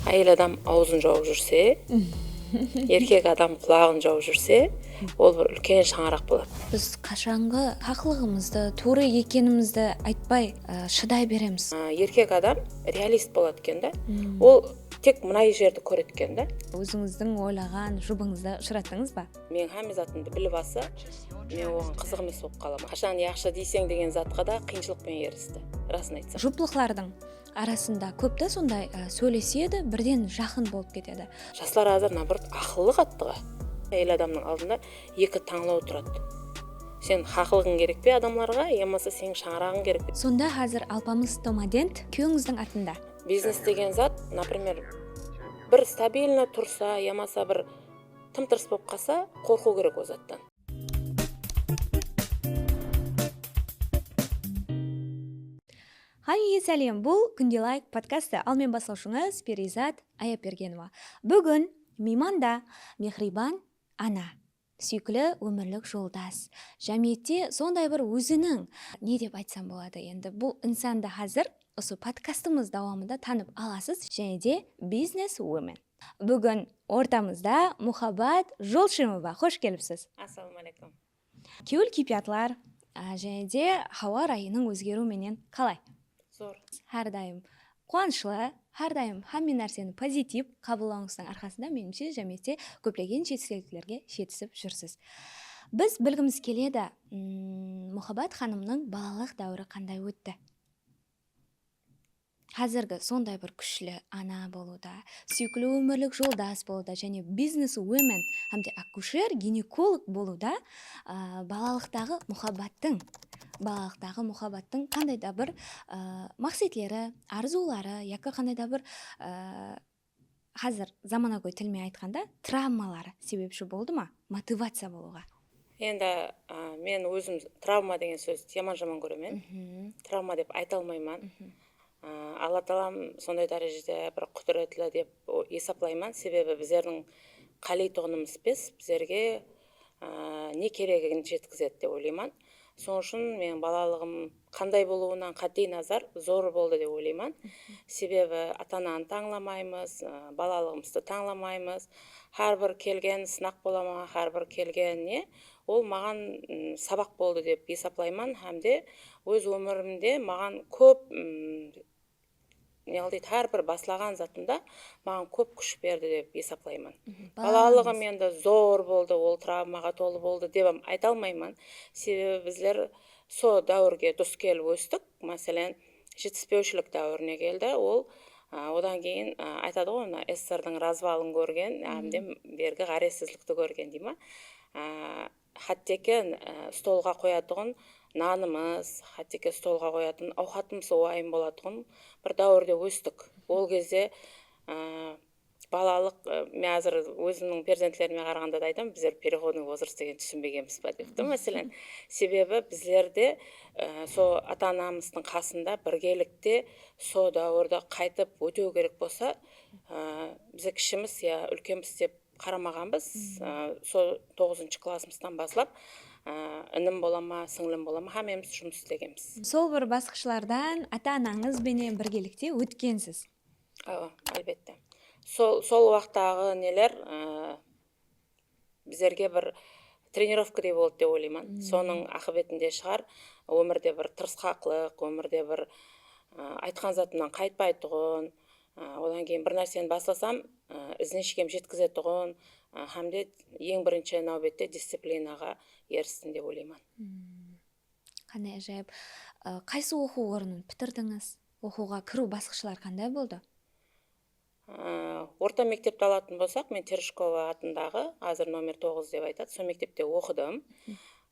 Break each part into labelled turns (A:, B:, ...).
A: Әйел адам аузын жауып жүрсе, еркек адам құлағын жауып жүрсе, ол бір үлкен шаңырақ болады.
B: Біз қашанғы хақлығымызды, тура екенімізді айтпай шыдай береміз.
A: Еркек адам реалист болады екен да. Ол тек мына жерді көреді екен да.
B: Өзіңіздің ойлаған жұбыңызды ұшыраттыңыз ба?
A: Мен һәм затымды біліп алса, мен оған қызық емес болып қаламын. Қашан яқшы дейсең деген затқа да қиыншылықпен ерісті. Расын айтсам.
B: Жұптылықтардың арасында көпті сондай сөйлеседі, бірден жақын болып кетеді.
A: Жастар азыр наоборот ақылы қаттыға. Әйел адамның алдында екі таңлау тұрады. Сен хақылығың керек пе адамларға, емаса сенің шаңырағың керек пе?
B: Сонда қазір алпамыс Томадент күйеуіңіздің атында.
A: Бизнес деген зат, например, бір стабильно тұрса, емаса бір тым-тырыс болып қалса, қорқу керек о заттан.
B: Сәлем, бұл күнде лайк подкасты, ал мен бастаушыңыз Перизат Аяпбергенова. Бүгін мейманда Мехрибан ана, сүйкілі өмірлік жолдас. Жәмиетте сондай бір өзінің, не деп айтсам болады енді, бұл инсанды қазір осы подкастымыз давамында танып аласыз, және де бизнес-вумен. Бүгін ортамызда Мұхаббат Жолшимова, қош келіпсіз.
A: Ассалаумағалейкум.
B: Кеуіл-кипиятлар және де хауа райының өзгеруіменен қалай?
A: Зор.
B: Әрдайым қуанышлы, әрдайым һәм нәрсені позитив қабылдауыңыздың арқасында меніңше жәмиетте көптеген жетістіктерге жетісіп жүрсіз. Біз білгіміз келеді, Мұхаббат ханымның балалық дәуірі қандай өтті? Қазіргі сондай бір күшлі ана болуда, сүйкілі өмірлік жолдас болуда, және бизнес-вумен, һәмде акушер, гинеколог болуда, балалықтағы мұхаббаттың қандай да бір мақсатлары, арзулары, яки қандай да бір қазір заманауи тілмен айтқанда травмалары себепші болды ма? Мотивация болуға.
A: Енді мен өзім травма деген сөзді жаман көремін. Травма деп айта алмаймын. Алла тағалам сондай дәрежеде бір құдіретлі деп есаплаймын. Себебі біздердің қалайтұғынымыз біздерге не керегін жеткізеді деп ойлаймын. Соң үшін мен балалығым қандай болуынан қатты назар зор болды деп ойлаймын. Себебі ата-ананы таңламаймыз, балалығымызды таңламаймыз. Әрбір келген сынақ болама, әрбір келген ол маған сабақ болды деп есаплаймын. Әмде өз өмірімде маған көп әрбір басылаған затында маған көп күш берді деп есаплаймын. Балалығым енді зор болды, ол травмаға толы болды деп айта алмаймын. Себебі біздер со дәуірге дұрыс келіп өстік. Мәселен, жетіспеушілік дәуіріне келді. Ол одан кейін айтады ғой, СССР-дің развалын көрген, әмде бергі ғаресіздікті көрген дейма. Хаттеке столға қоятығын нанымыз, хаттеке столға қоятын ауқатымыз уайым болатығын бір дәуірде өстік. Ол кезде балалық, мен азыр өзімнің перзентлеріме қарағанда да айтам, біздер переходный возраст деген түсінбегенбіз ба депті. Мәселен, себебі біздерде со ата-анамыздың қасында біргелікте со дәуірді қайтып өтеу керек болса, бізде кішіміз я үлкенбіз деп қарамағанбыз. Со 9-шы классымыздан басылап інім болама, сіңлім болама, хамеміз жұмыс істегенбіз.
B: Сол бір басқышлардан ата-анаңызбенен біргелікте өткенсіз?
A: Әлбетте. Сол уақыттағы нелер біздерге бір тренировка деп болды деп ойлаймын. Соның ақыбетінде шығар, өмірде бір тырысқақлық, өмірде бір айтқан затымнан қайтпайтұғын, одан кейін бір нәрсені басласам, ізіне шекем жеткізетұғын, һәмде ең бірінші нәубетте дисциплинаға ерістім деп ойлаймын.
B: Қандай ажайып. Қайсы оқу орнын бітірдіңіз? Оқуға кіру басқышлар қандай болды?
A: Орта мектепті алатын болсақ, мен Терешкова атындағы, азыр номер 9 деп айтады, сол мектепте оқыдым.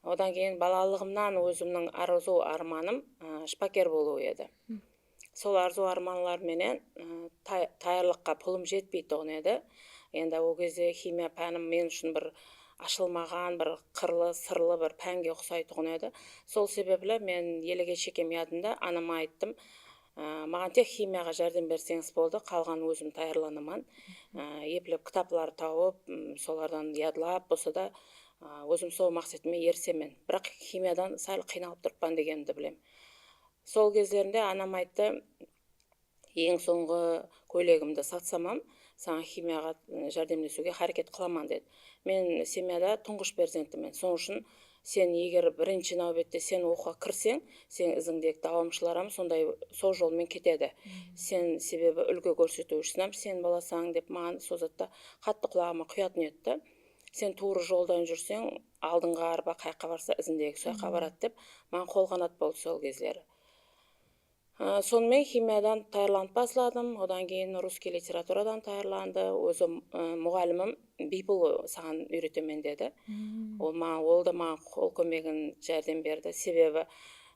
A: Одан кейін балалығымнан өзімнің арзу арманым шпакер болу еді. Сол арзу арманлар менен таярлыққа пұлым жетпейтұғын еді. Енді ол кезде химия пәнім мен үшін бір ашылмаған, бір қырлы, сырлы бір пәнге ұқсайтұғын еді. Сол себеплі мен еліге шекем ядында анама айттым, маған тек химияға жәрдем берсеңіз болды, қалған өзім таярланамын. Еплеп кітаплар тауып, солардан ядылап, болса да өзім сол мақсатыме ерсемен. Бірақ химиядан сәл қиналып тұрпан дегенді білем. Сол кездерінде анам айтты, ең соңғы көйлегімді сатсамам, саған химияға жәрдемдесуге харекет қыламан деді. Мен семьяда тұңғыш перзентімін. Соң үшін сен егер бірінші нәубетте сен оқуға кірсең, сен ізіңдегі давамшыларым сондай сол жолмен кетеді. Сен себебі үлгі көрсету үшін сен боласаң деп маған созатта қатты құлағыма құятын еді. Сен туыры жолдан жүрсең, алдыңға арба қайыққа барса, ізіндегі сояққа барады деп маған қолғанат болды сол кездері. Сонымен химиядан тайырланып басладым, одан кейін русский литературадан тайырланды. Өзім мұғалімім бипыл саған үйретемен деді. Ол да маған қол көмегін жәрдем берді. Себебі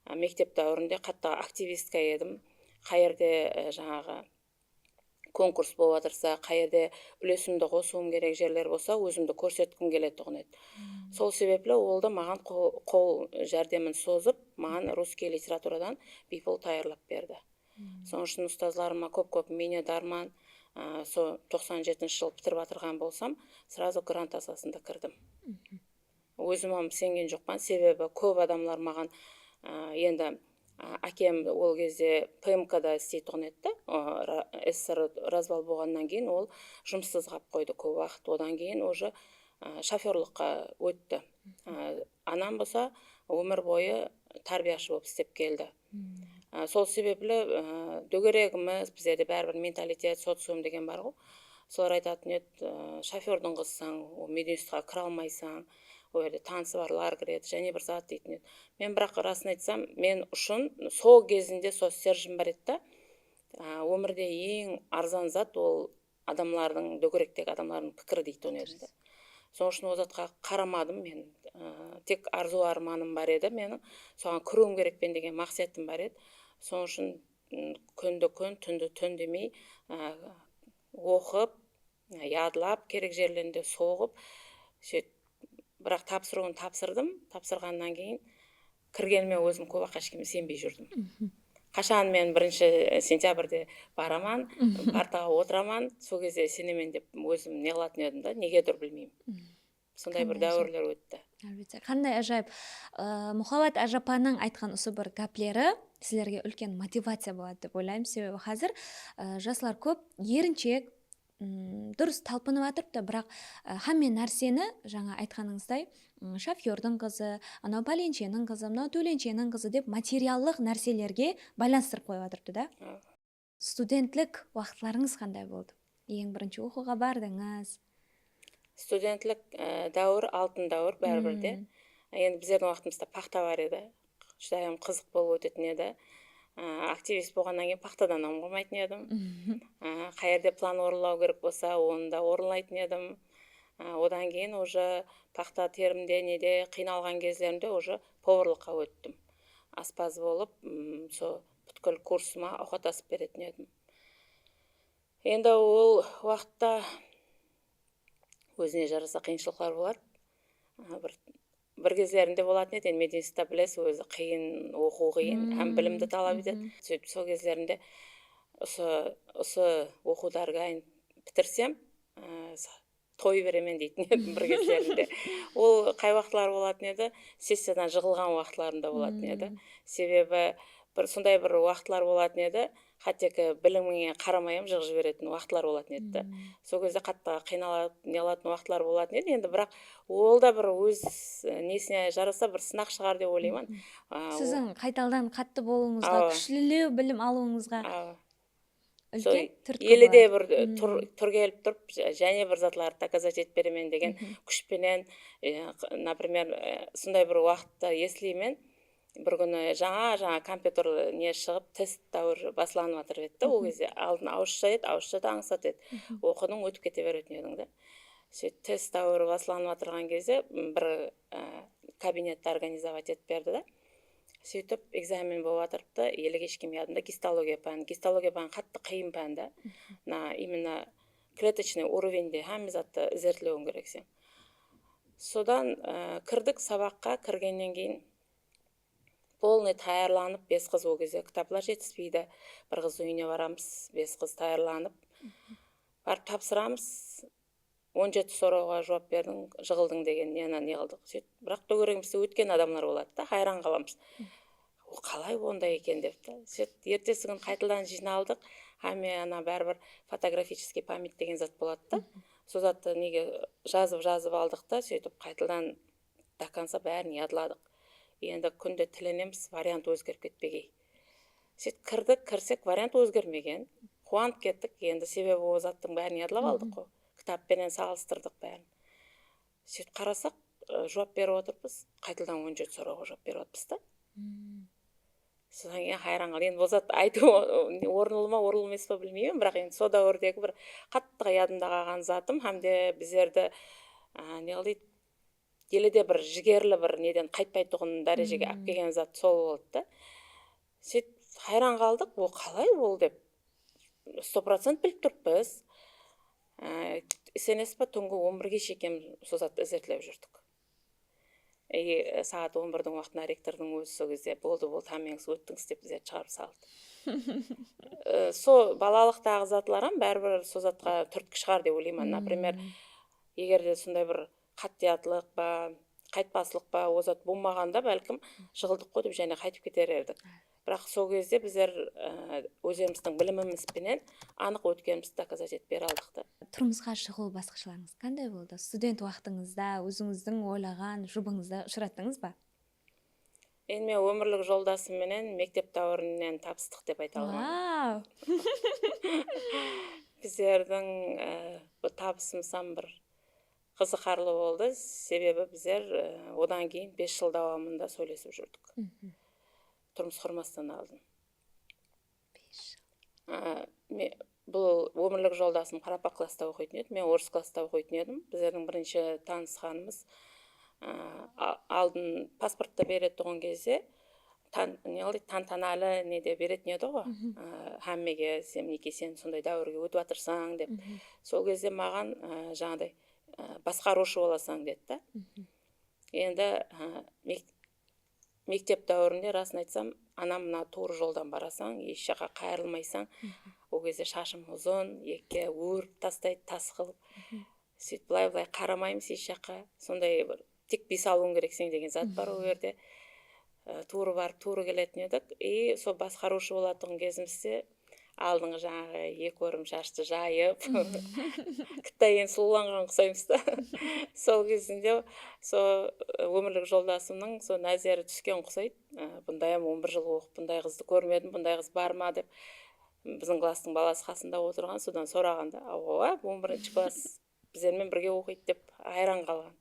A: мектеп дәуірінде қатты активистка едім. Қайерде жаңағы конкурс болып жатырса, қайерде үлесімді қосуым керек жерлер болса, өзімді көрсеткім келеді тұғын еді. Сол себеплі ол да маған қол жәрдемін созып, маған русский литературадан бипыл тайырлап берді. Соң үшін ұстазларыма көп миннетдармын. Сол 97 жыл бітіріп жатырған болсам, сразу грант асасында кірдім. Өзім сенген жоқпын, себебі көп адамлар маған енді әкем ол кезде ПМК-да істейтін еді. СССР развал болғаннан кейін ол жұмыссыз қалып қойды көп уақыт. Одан кейін уже шоферлыққа өтті. Анам болса өмір бойы тәрбиеші болып істеп келді. Сол себеплі дөңгелегіміз, біздерде бәрібір менталитет, социум деген бар ғой. Солар айтатын еді, шофердің қызсаң, мединститутқа кіре алмайсың, ол жерде танысы барлар кіреді, және бір зат дейтін еді. Мен бірақ расын айтсам, мен үшін сол кезінде сол стержім бар еді. Өмірде ең арзан зат ол адамлардың, дөңгелектегі адамлардың пікірі дейтін еді. Соң үшін ол затқа қарамадым мен. Тек арзу арманым бар еді менің. Соған кіруім керекпен деген мақсатым бар еді. Соң үшін күнді күн, түнді түн демей оқып, ядылап, керек жерлерінде соғып, бірақ тапсыруын тапсырдым. Тапсырғаннан кейін кіргеніме өзім көп уақыт ешкімге сенбей жүрдім. Қашан мен 1 сентябрьде бараман, партаға отыраман, сол кезде сенемен деп өзім не қылатын едім да, негедір білмеймін. Сондай бір дәуірлер өтті.
B: Әлбетте, қандай ажайып. Мұхаббат Ажапаның айтқан осы бір гәплері сіздерге үлкен мотивация болады деп ойлаймын. Себебі қазір жастар көп еріншек, дұрыс талпынып жатырып та, бірақ хамме нәрсені жаңа айтқаныңыздай шофердің қызы, анау пәленшенің қызы, мынау төленшенің қызы деп материалдық нәрселерге байланыстырып қойып жатырыпты да. Студентлік уақытларыңыз қандай болды? Ең бірінші оқуға бардыңыз?
A: Студентлік дәуір, алтын дәуір бәрібірде. Енді біздердің уақытымызда пақта бар еді. Шыдайым қызық болып өтетін еді. Активист болғаннан кейін пақтадан омғырмайтын едім. Қайерде план орындау керек болса, оны да орындайтын едім. Одан кейін уже пақта терімде неде қиналған кездерімде уже поварлыққа өттім. Аспаз болып, сол бүткіл курсыма ауқат асып беретін едім. Енді ол уақытта өзіне жараса қиыншылықтар болар. Бір кездерінде болатын еді, мединститутта білесіз, өзі қиын, оқу қиын, һәм білімді талап етеді. Сөйтіп сол кездерінде осы оқударға бітірсем, той беремен дейтін едім бір кездерінде. Ол қай уақытлар болатын еді? Сессиядан жығылған уақытларында болатын еді. Себебі сондай бір уақытлар болатын еді, қаттекі біліміңе қарамайым жығып жіберетін уақытлар болатын еді. Сол кезде қатты қиналатын, неғылатын уақытлар болатын еді. Енді бірақ ол да бір өз несіне жараса бір сынақ шығар деп ойлаймын.
B: Сіздің қайталдан қатты болуыңызға, күшлілеу білім алуыңызға үлкен түрткі болады.
A: Еліде бір тұр келіп тұрып, және бір затларды доказать етіп беремен деген күшпенен, например, сондай бір уақытта естілеймен, бір күні жаңа компьютер не шығып, тест дәуір басыланып жатыр еді. Ол кезде алдын ауызша еді, ауызша да аңсат еді. Оқыдың өтіп кете беретін едің. Сөйтіп тест дәуір басыланып жатырған кезде бір кабинетті организовать етіп берді да. Сөйтіп экзамен болып жатырыпты, елі кешкем ядында гистология пән. Гистология пән қатты қиын пән да. Именно клеточный уровеньде һәм затты зерттеуің керексең. Содан кірдік сабаққа, кіргеннен кейін полный таярланып, 5 қыз ол кезде кітаплар жетіспейді. Бір қыз үйіне барамыз, 5 қыз таярланып. Барып тапсырамыз, 17 сұрауға жауап бердің, жығылдың деген не қылдық. Бірақ дөңгелегімізде өткен адамлар болады да, хайран қаламыз. қалай ондай екен деп та. Ертесі күні қайтадан жиналдық. Мен ана бәрібір фотографический память деген зат болады да. Сол затты неге жазып алдық та, сөйтіп қайтадан до конца бәрін ядладық. Енді күнде тіленеміз, вариант өзгеріп кетпегей. Кірсек вариант өзгермеген. Қуанып кеттік. Енді себебі ол заттың бәрін ядылап алдық қой. Кітаппенен салыстырдық бәрін. Сөйтіп қарасақ, жауап беріп отырмыз. Қайтадан 17 сұрауға жауап беріп отырмыз да. Содан кейін хайран қалдым. Енді бұл зат айту орынлы ма, орынлы емес па білмеймін, бірақ енді со дәуірдегі бір қатты ядымда қалған затым, һәмде біздерді не қылды, еледе бір жігерлі бір неден қайтпайтұғын дәрежеге алып келген зат сол болды да. Сөйтіп хайран қалдық, ол қалай ол деп 100% біліп тұрмыз. Сенесіз ба, түнгі 11-ге шейін сол затты ізертлеп жүрдік. Сағат 11-дің уақытында ректордың өзі сол кезде болды, тамеңіз өттіңіз деп біздерді шығарып салды. Сол балалықтағы затларым бәрібір сол затқа түрткі шығар деп ойлаймын. Например, егер де сондай бір қаттиятлық ба, қайтпасылық ба, ол зат болмағанда бәлкім жығылдық қой деп және қайтып кетер едік. Бірақ сол кезде біздер өздеріміздің білімімізбенен анық өткенімізді доказать етіп бере алдық та.
B: Тұрмысқа шығу басқышыларыңыз қандай болды? Студент уақытыңызда өзіңіздің ойлаған жұбыңызды ұшыраттыңыз ба?
A: Енді мен өмірлік жолдасымменен мектеп дәуірінен табыстық деп айта аламын. Біздердің табысымыз бір қызықарлы болды, себебі біздер одан кейін 5 жыл давамында сөйлесіп жүрдік. Тұрмыс құрмастан алдын. 5 жыл. Бұл өмірлік жолдасым Қарапақ класста оқитын еді, мен орыс класста оқитын едім. Біздердің бірінші танысқанымыз алдын паспортта береді тұғын кезде тантаналы неде беретін еді ғой. Һәммеге сен сондай дәуірге өтіп жатырсаң деп. Сол кезде маған жаңағыдай басқарушы боласаң деді да. Енді мектеп дәуірінде расын айтсам, анам мына туыр жолдан барасаң, еш жаққа қайырылмайсаң, ол кезде шашым ұзын, екке өріп тастайды, тас қылып. Сөйтіп былай қарамаймыз еш жаққа. Сондай бір тек бес алуың керексің деген зат бар ол жерде. Туыры барып, туыры келетін едік. Сол басқарушы болатын кезімізде алдыңғы жаңағы екі өрім шашты жайып, кітайын сұлуланған құсаймыз да. Сол кезінде сол өмірлік жолдасымның сол нәзері түскен құсайды. Бұндай 11 жыл оқып, бұндай қызды көрмедім, бұндай қыз бар ма деп. Біздің кластың баласы қасында отырған, содан сұрағанда, 11-ші класс біздермен бірге оқиды деп айран қалған.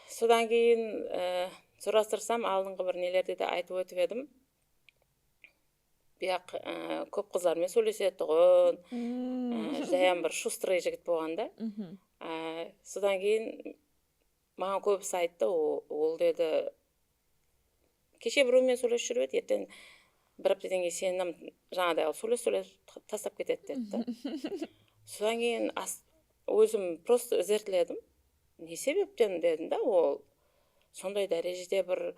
A: Содан кейін сұрастырсам, алдыңғы бір нелерде де айтып өтіп едім. Бірақ көп қызлармен сөйлеседі тұғын, жаян бір шустрый жігіт болғанда. Содан кейін маған көбісі айтты, ол деді, кеше біреумен сөйлесіп жүріп еді, ертең бір аптадан кейін сенім жаңағыдай сөйлес тастап кетеді деді. Содан кейін өзім просто ізертледім. Не себептен дедім да, ол сондай дәрежеде бір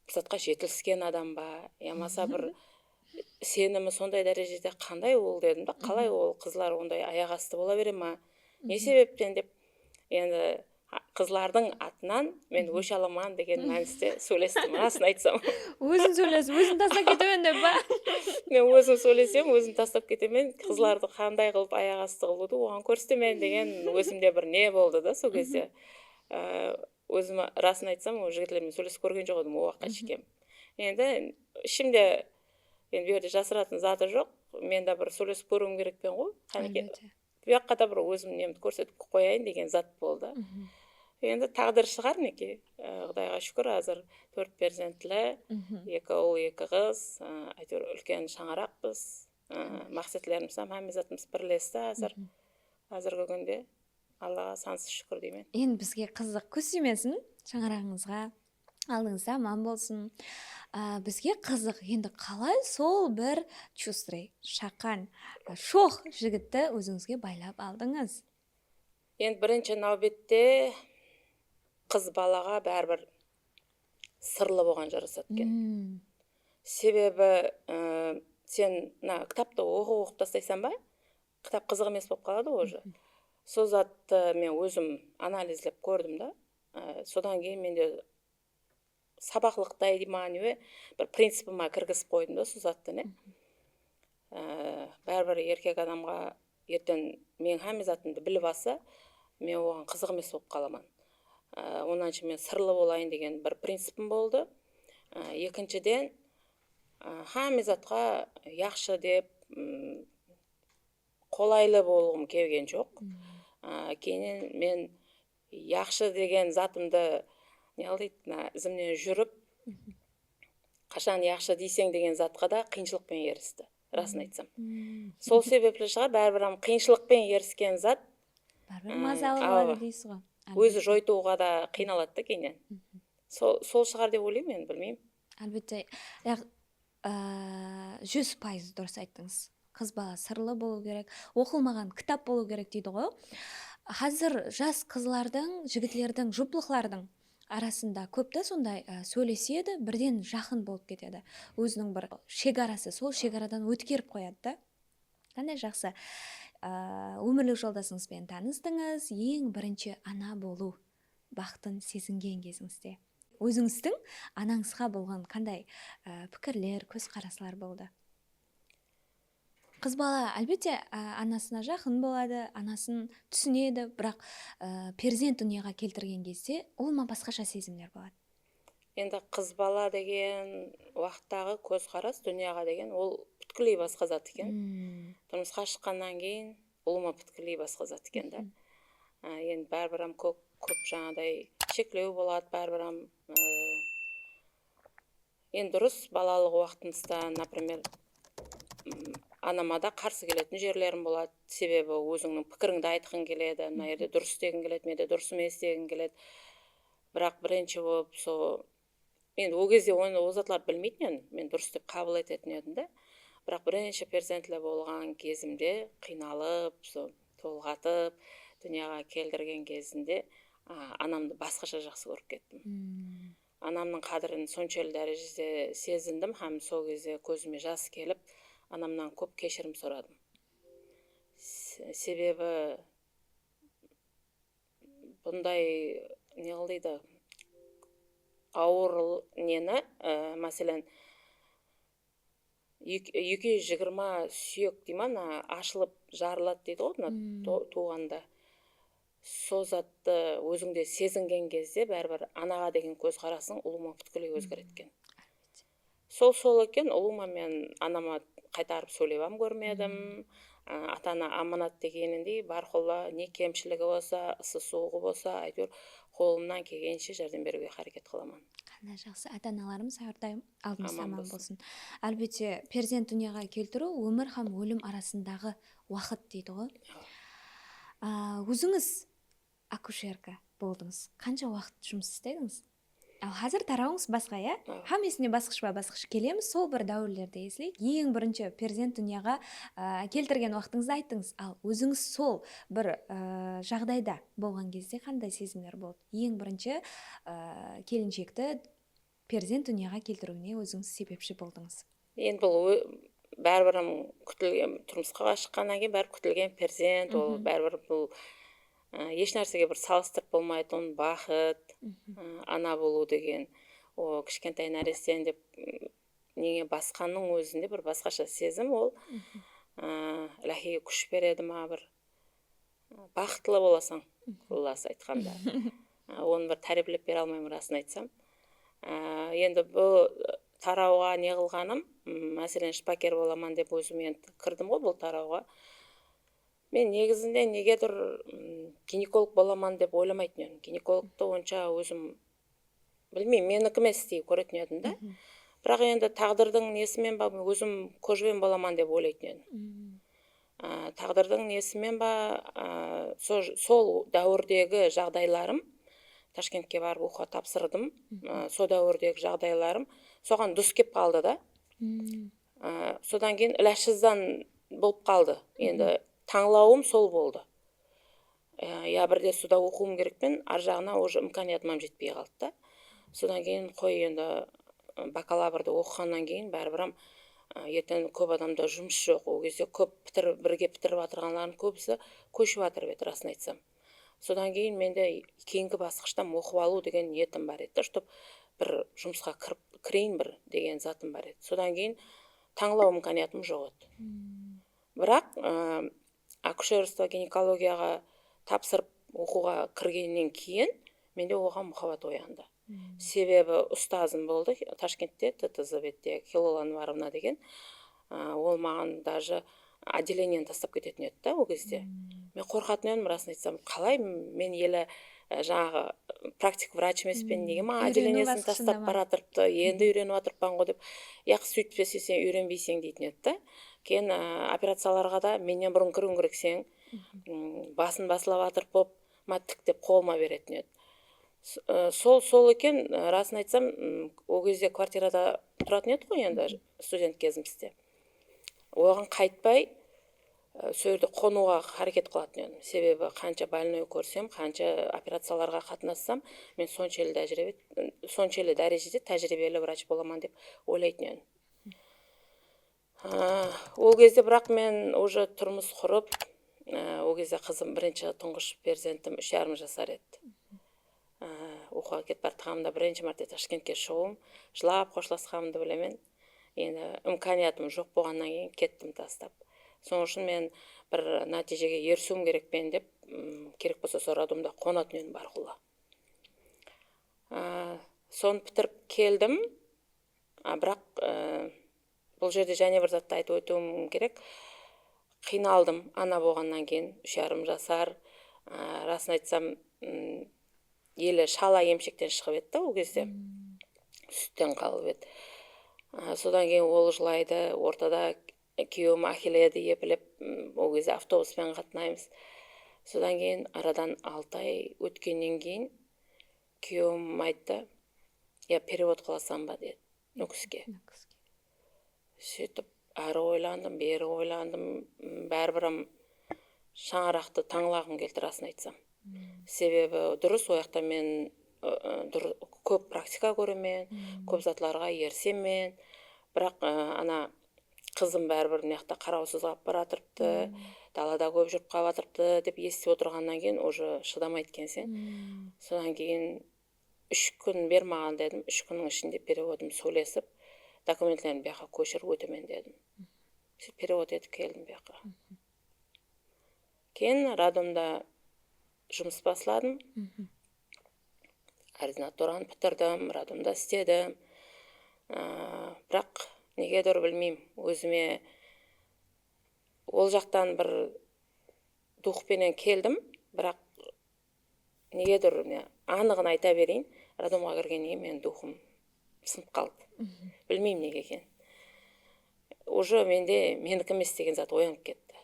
A: затқа жетіліскен адам ба, ямаса бір сенімі сондай дәрежеде қандай ол дедім да, қалай ол қызлар ондай аяқ асты бола бере ма? Не себептен деп, енді қызлардың атынан мен өш аламан деген мәністе сөйлестім, расын айтсам.
B: Өзің сөйлесіп, өзің тастап кетемін деп ба?
A: Мен өзім сөйлесем, өзім тастап кетемін, қызларды қандай қылып аяқ асты қылуды оған көрсетемін деген өзімде бір не болды да сол кезде. Өзім расын айтсам, ол жігітлермен сөйлесіп көрген жоқ едім, ол уақытқа шейін. Енді ішімде енді бұл жерде жасыратын заты жоқ. Мен де бір сөйлесіп көруім керекпен ғой. Бұл жаққа да бір өзім немді көрсетіп қояйын деген зат болды. Енді тағдыр шығар неке. Құдайға шүкір, қазір 4 перзентлі, 2 ұл, 2 қыз, әйтеуір үлкен шаңырақпыз. Мақсатларымыз, мәмізатымыз бірлесті қазіргі күнде. Аллаға сансыз шүкір деймін.
B: Енді бізге қызық көсемесін, шаңырағыңызға алдыңызда аман болсын. Бізге қызық, енді қалай сол бір чустрый, шақан, шоқ жігітті өзіңізге байлап алдыңыз?
A: Енді бірінші нәубетте қыз балаға бәрібір сырлы болған жарасады екен. Себебі сен кітапты оқып тастайсан ба, кітап қызық емес болып қалады уже. Сол затты мен өзім анализлеп көрдім да. Содан кейін менде сабақлықтай дейма не бір принципіма кіргізіп қойдым да сол затты не. Бәрібір еркек адамға ертең мен хамме затымды біліп алса, мен оған қызық емес болып қаламын. Онанша мен сырлы болайын деген бір принципім болды. Екіншіден, хамме затқа яқшы деп қолайлы болғым келген жоқ. Кейіннен мен яқшы деген затымды не дейді, ізімнен жүріп, қашан яқшы дейсең деген затқа да қиыншылықпен ерісті, расын айтсам. Сол себеплі шығар, бәрібір қиыншылықпен еріскен зат
B: бәрібір мазалы болады дейсіз ғой.
A: өзі жойтуға да қиналады да кейіннен. Сол шығар деп ойлаймын, мен білмеймін.
B: Әлбетте, 100% дұрыс айттыңыз. Қыз бала сырлы болу керек, оқылмаған кітап болу керек дейді ғой. Қазір жас қызлардың, жігітлердің, жұплықлардың арасында көпті сондай сөйлеседі, бірден жақын болып кетеді. Өзінің бір шекарасы, сол шекарадан өткеріп қояды да. Қандай жақсы. Өмірлік жолдасыңызбен таныстыңыз, ең бірінші ана болу бақытын сезінген кезіңізде. Өзіңіздің анаңызға болған қандай пікірлер, көзқарастар болды? Қыз бала әлбетте анасына жақын болады, анасын түсінеді, бірақ перзент дүниеға келтірген кезде ол ма басқаша сезімдер болады?
A: Енді қыз бала деген уақыттағы көзқарас дүнияға деген ол бүткілей басқа зат екен. Тұрмысқа шыққаннан кейін ұлыма бүткілей басқа зат екен да. Енді бәрібір көп жаңадай шектеу болады, бәрібір енді дұрыс балалық уақытыңызда, например, анама да қарсы келетін жерлерім болады, себебі өзіңнің пікіріңді айтқың келеді, мына жерде дұрыс дегің келеді, менде дұрыс емес дегің келеді. Бірақ бірінші болып мен ол кезде оны озатлар білмейтін, мен дұрыс деп қабыл ететін едім да. Бірақ бірінші перзентлі болған кезімде қиналып, толғатып, дүнияға келдірген кезінде анамды басқаша жақсы көріп кеттім. Анамның қадірін соншалық дәрежеде сезіндім, һәм сол кезде көзіме жас келіп, анамнан көп кешірім сұрадым. Себебі бұндай не қылдайды, ауыр нені, мәселен, 220 сүйек дейма, ашылып жарылады дейді ғой, туғанда. Сол затты өзіңде сезінген кезде бәрібір анаға деген көзқарасың ұлыма бүткілей өзгереткен. Сол екен, ұлыма мен анама қайтарып сөйлебам көрмедім. Ата-ана аманат дегеніндей бар қолда не кемшілігі болса, ысы суығы болса, әйтеуір қолымнан келгенше жәрдем беруге харекет қыламын.
B: Қандай жақсы, ата-аналарымыз әрдайым алдымыз аман болсын. Әлбетте, перзент дүнияға келтіру өмір һәм өлім арасындағы уақыт дейді ғой. Өзіңіз акушерка болдыңыз. Қанша уақыт жұмыс істедіңіз? Ал қазір тарауыңыз басқа, иә? Хамесіне басқыш келеміз, сол бір дәуірлерді есілейік. Ең бірінші перзент дүнияға келтірген уақытыңызды айттыңыз. Ал өзіңіз сол бір жағдайда болған кезде қандай сезімдер болды? Ең бірінші келіншекті перзент дүнияға келтіруіне өзіңіз себепші болдыңыз.
A: Енді бұл бәрібір күтілген, тұрмысқа шыққаннан кейін бәрібір күтілген перзент, ол бәрібір бұл еш нәрсеге бір салыстырып болмайды, оның бақыт, ана болу деген, о кішкентай нәрестен деп неге басқанның өзінде бір басқаша сезім, ол ләхиге күш береді ма, бір бақытлы боласың, оласы айтқанда. Оны бір тәрбиелеп бере алмаймын, расын айтсам. Енді бұл тарауға не қылғаным, мәселен шпакер боламан деп өзім енді кірдім ғой бұл тарауға. Мен негізінде негедір гинеколог боламан деп ойламайтын едім. Гинекологты онша өзім білмеймін, менікі емес істей көретін едім да. Бірақ енді тағдырдың несімен ба, өзім көжбен боламан деп ойлайтын едім. Тағдырдың несімен ба, сол дәуірдегі жағдайларым, Ташкентке барып оқуға тапсырдым, сол дәуірдегі жағдайларым соған дұрыс кеп қалды да. Содан кейін іләшіздан болып қалды. Енді таңлауым сол болды. Я бірде суда оқуым керекпен, ар жағына уже имканиятым жетпей қалды да. Содан кейін қой енді бакалаврды оқығаннан кейін бәрібір ертең көп адамда жұмыс жоқ. Ол кезде көп бірге бітіріп жатырғанлардың көбісі көшіп жатыр еді, расын айтсам. Содан кейін менде кейінгі басқыштан оқып алу деген ниетім бар еді, чтоб бір жұмысқа кірейін бір деген затым бар еді. Содан кейін таңлау имканиятым жоқ еді. Бірақ акушерство гинекологияға тапсырып оқуға кіргеннен кейін менде оған махаббат оянды. Себебі ұстазым болды Ташкентте, ТТЗ-бетте Хилол Анваровна деген. Ол маған даже отделениені тастап кететін еді да ол кезде. Мен қорқатын едім, расын айтсам, қалай мен елі жаңағы практик врач емеспен, неге маған отделениесін тастап баратырыпты, енді үйреніп жатырпан ғой деп. Яқ сөйтпесе сен үйренбейсің дейтін еді да. Кейін операцияларға да менен бұрын кіруің керек сен, басын басылап жатырып болып, тіктеп қолыма беретін еді. Сол екен, расын айтсам, ол кезде квартирада тұратын еді ғой енді студент кезімізде. Оған қайтпай, сол жерде қонуға харекет қылатын едім. Себебі қанша больной көрсем, қанша операцияларға қатынассам, мен соншелі дәрежеде тәжірибелі врач боламан деп ойлайтын едім. Ол кезде бірақ мен уже тұрмыс құрып, ол кезде қызым бірінші тұңғыш перзентім 3,5 жасар еді. Оқуға кетіп бартқанымда бірінші мәрте Ташкентке шығуым, жылап қоштасқанымды білемін. Енді имканиятым жоқ болғаннан кейін кеттім тастап. Соның үшін мен бір нәтижеге ерісуім керекпен деп, керек болса сол роддомда қонатын едім барғұлы. Соны бітіріп келдім, бірақ бұл жерде және бір затты айтып өтуім керек. Қиналдым ана болғаннан кейін, 3,5 жасар, расын айтсам, елі шала емшектен шығып еді, ол кезде сүттен қалып еді. Содан кейін ол жылайды, ортада күйеуім әкеледі епіліп, ол кезде автобуспен қатынаймыз. Содан кейін арадан 6 ай өткеннен кейін күйеуім айтты, перевод қыласам ба деді, нүкіске. Сөйтіп, ары ойландым, бері ойландым, бәрібірім шаңырақты таңлағым келді, расын айтсам. Себебі дұрыс ояқта мен көп практика көремен, көп затларға ерсемен, бірақ ана қызым бәрібір мияқта қараусыз қалып баратырыпты, далада көп жүріп қалатырыпты деп естіп отырғаннан кейін уже шыдамайды екенсің. Содан кейін 3 күн бер маған дедім, 3 күннің ішінде переводым сөйлесіп, документтерін бияққа көшіріп өтемен дедім. Перевод етіп келдім бияққа. Кейін роддомда жұмыс басладым. Ординатураны бітірдім, роддомда істедім. Бірақ негедір білмеймін, өзіме ол жақтан бір духпенен келдім, бірақ негедір анығын айта берейін, роддомға кіргеннен мен духым сынып қалды. Білмеймін неге екен. Уже менде менікі емес деген зат оянып кетті.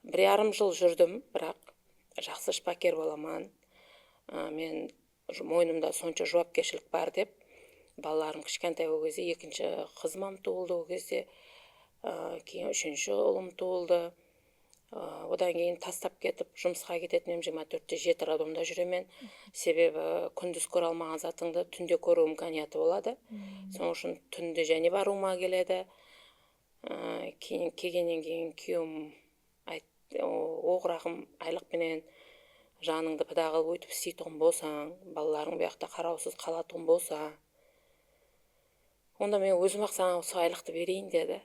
A: 1,5 жыл жүрдім, бірақ жақсы шпакер боламан. Мен мойнымда сонша жауапкершілік бар деп, балаларым кішкентай ол кезде, екінші қызым туылды ол кезде, кейін 3-ші ұлым туылды. Одан кейін тастап кетіп, жұмысқа кететінем 24-те 7 роддомда жүремен. Себебі күндіз көре алмаған затыңды түнде көру имканияты болады. Соның үшін түнде және баруыма келеді. Келгеннен кейін күйеуім оғырағым айлықпенен жаныңды пыда қылып өйтіп істейтұғын болсаң, балаларың бұяқта қараусыз қалатұғын болса, онда мен өзім ақсаң осы айлықты берейін деді.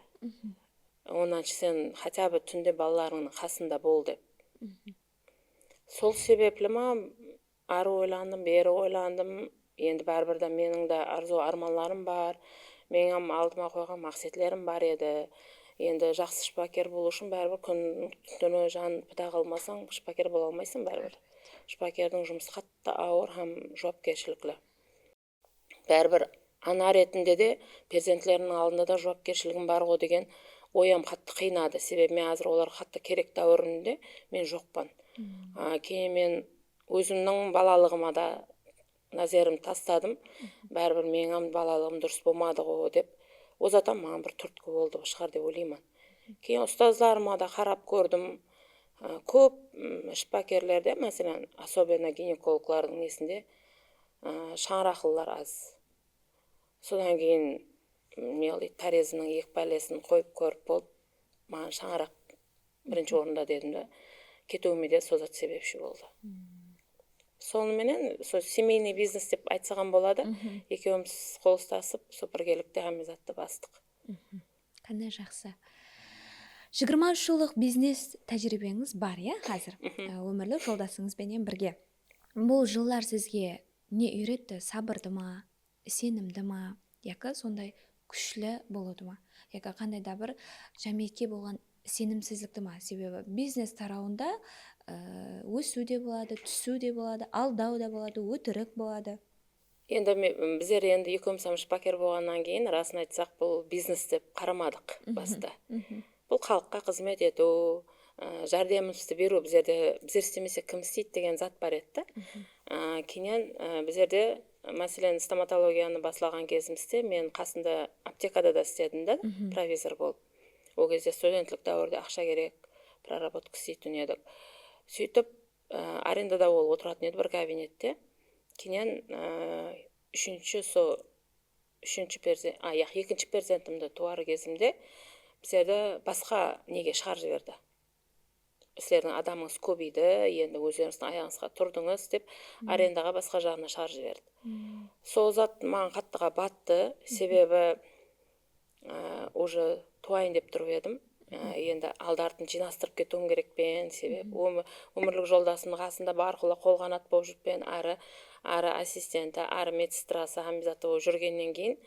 A: Онан сен хотя бы түнде балаларыңның қасында бол деп. Сол себеплі ма, ары ойландым, бері ойландым. Енді бәрбірді менің де арзу арманларым бар. Менің алдыма қойған мақсатларым бар еді. Енді жақсы шпакер болу үшін бәрбір күн түні жан пыда қылмасаң, шпакер бола алмайсың бәрбір. Шпакердің жұмысы қатты ауыр һәм жауапкершіліклі. Бәрбір ана ретінде де перзентлерінің алдында да жауапкершілігім бар ғой деген ойым қатты қинады. Себебі мен азыр олар қатты керек дәуірінде мен жоқпан. Кейін мен өзімнің балалығыма да назерім тастадым. Бәрбір менің балалығым дұрыс болмады ғой деп. О затам маған бір түрткі болды шығар деп ойлаймын. Кейін ұстазларыма да қарап көрдім. Көп шпакерлерде, мәселен, особенно гинекологлардың несінде шаңырақлылар аз. Содан кейін тарезінің екпәлесін қойып көріп болып, маған шаңырақ бірінші орында дедім де, кетуіме де созат себепші болды. Сонымен сол семейный бизнес деп айтсаған болады. Екеуміз қол ұстасып сол біргелікте Амизатты бастық.
B: Қандай жақсы. 23 жылдық бизнес тәжірибеңіз бар, иә, қазір? Өмірлік жолдасыңызбенен бірге. Бұл жылдар сізге не үйретті? Сабырды ма, сенімді ма, яки сондай күшлі болуды ма? Яки қандай да бір жәмиетке болған сенімсіздікті ма? Себебі бизнес тарауында өсу де болады, түсу де болады, алдау да болады, өтірік болады.
A: Енді біздер енді екеуміз шпакер болғаннан кейін, расын айтсақ, бұл бизнес деп қарамадық баста. Бұл халыққа қызмет ету, жәрдемімізді беру, біздер істемесе кім істейді деген зат бар еді. Кейіннен біздерде, мәселен, стоматологияны басылаған кезімізде мен қасында аптекада да істедім да, провизор болып. Ол кезде студентлік дәуірде ақша керек, проработка істейтін едік. Сөйтіп, арендада ол отыратын еді бір кабинетте. Кейіннен екінші перзентімді туар кезімде біздерді басқа неге шығарып жіберді. Сіздердің адамыңыз көбейді, енді өздеріңіздің аяғыңызға тұрдыңыз деп арендаға басқа жағына шығарып жіберді. Сол зат маған қаттыға батты, себебі уже туайын деп тұрып едім. Енді алды-артын жинастырып кетуім керекпен, себебі өмірлік жолдасымның қасында барқылы қолғанат болып жүрпен, ары ассистенті, ары медсестрасы, Амизаты болып жүргеннен кейін,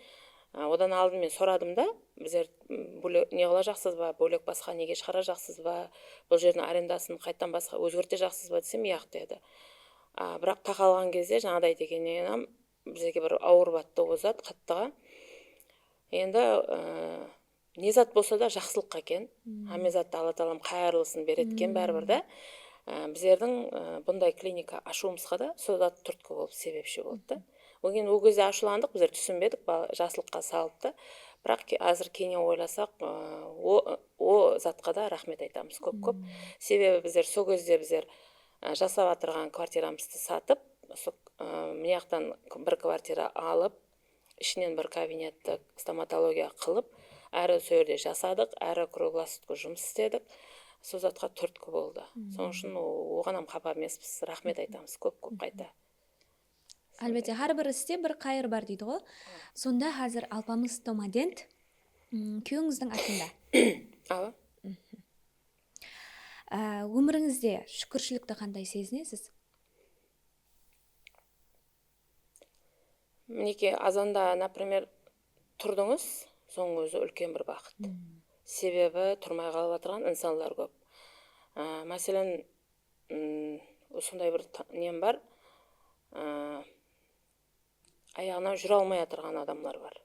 A: одан алдын мен сұрадым да, біздер не қыла жақсыз ба, бөлек басқа неге шығара жақсыз ба, бұл жердің арендасын қайттан басқа өзгерте жақсыз ба десем, яқ деді. Бірақ тақалған кезде жаңадай дегеннен бізге бір ауыр батты ол зат қаттыға. Енді не зат болса да жақсылыққа екен. Амизатты Алла тағалам қайырлысын береткен бәрібір да. Біздердің бұндай клиника ашуымызға да сол зат түрткі болып себепші болды. Ол кезде ашуландық, біздер түсінбедік, жақсылыққа салды. Бірақ азыр кейіннен ойласақ, о затқа да рахмет айтамыз көп-көп. Себебі біздер сол кезде жасап отырған квартирамызды сатып, мияқтан бір квартира алып, ішінен бір кабинеттік стоматология қылып, әрі сөйерде жасадық, әрі круглосутка жұмыс істедік. Сол затқа түрткі болды. Соның үшін оғанам қапа емеспіз, рахмет айтамыз көп-көп қайта.
B: Әлбетте, әрбір істе бір қайыр бар дейді ғой. Сонда қазір Алпамыс Томадент күйеуіңіздің атында.
A: Ала.
B: Өміріңізде шүкіршілікті қандай сезінесіз?
A: Мінеке, азанда, например, тұрдыңыз, соның өзі үлкен бір бақыт. Себебі тұрмай қалып отырған инсанлар көп. Мәселен, сондай бір нем бар, аяғына жүре алмай отырған адамлар бар.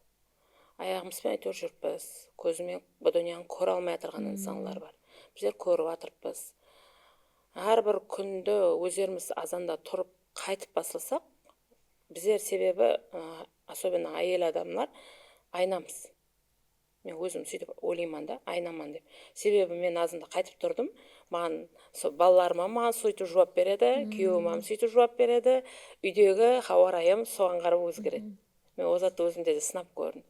A: Аяғымызбен әйтеуір жүріппіз, көзімен бұл дүнияны көре алмай отырған инсанлар бар. Біздер көріп отырыппыз. Әрбір күнді өздеріміз азанда тұрып қайтып басылсақ, біздер себебі, особенно әйел адамлар, айнамыз. Мен өзім сөйтіп ойлайман да, айнаман деп. Себебі мен азында қайтып тұрдым, балаларыма маған сөйтіп жауап береді, күйеуім сөйтіп жауап береді, үйдегі хауа-райым соған қарап өзгереді. Мен ол затты өзімде де сынап көрдім.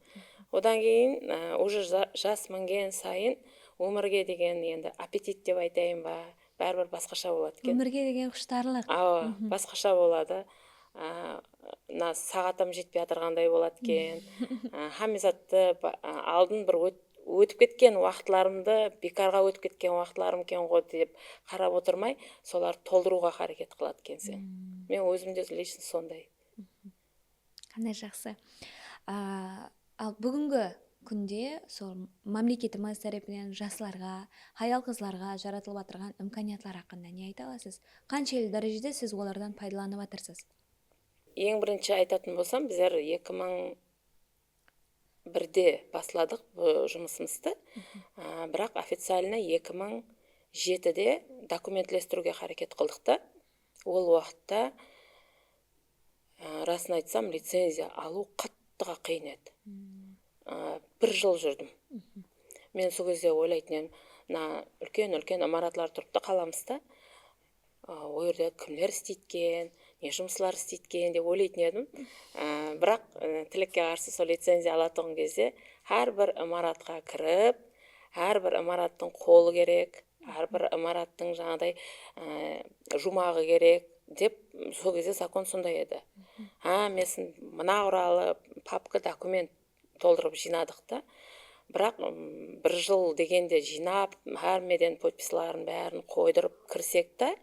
A: Одан кейін уже жас мінген сайын өмірге деген енді аппетит деп айтайын ба, бәрібір басқаша болады екен.
B: Өмірге деген құштарлық.
A: Басқаша болады. Сағатым жетпей жатырғандай болады екен. Амизатты алдын бір өтіп кеткен уақытларымды, бекарға өтіп кеткен уақытларым екен ғой деп қарап отырмай, солар толтыруға харекет қылады екенсің. Мен өзімде лично сондай.
B: Қандай жақсы. Ал бүгінгі күнде сол мемлекетіміз тарапынан жастарға, аял қызларға жаратылып отырған имканиятлар хақында не айта аласыз? Қаншалықты дәрежеде сіз олардан пайдаланып отырсыз?
A: Ең бірінші айтатын болсам, біздер 2001-де басладық жұмысымызды, бірақ официально 2007-де документлестіруге харекет қылдық та. Ол уақытта, расын айтсам, лицензия алу қаттыға қиын еді. 1 жыл жүрдім. Мен сол кезде ойлайтын едім, үлкен имаратлар тұрыпты қаламызда, ол жерде кімлер істейткен, не жұмыслар істейткен деп ойлайтын едім. Бірақ тілекке қарсы сол лицензия алатын кезде әрбір имаратқа кіріп, әрбір имараттың қолы керек, әрбір имараттың жаңадай жумағы керек, деп сол кезде закон сондай еді. Мен мына құралы папка документ толтырып жинадық та, бірақ 1 жыл дегенде жинап, әрмеден подписларын бәрін қойдырып кірсек та,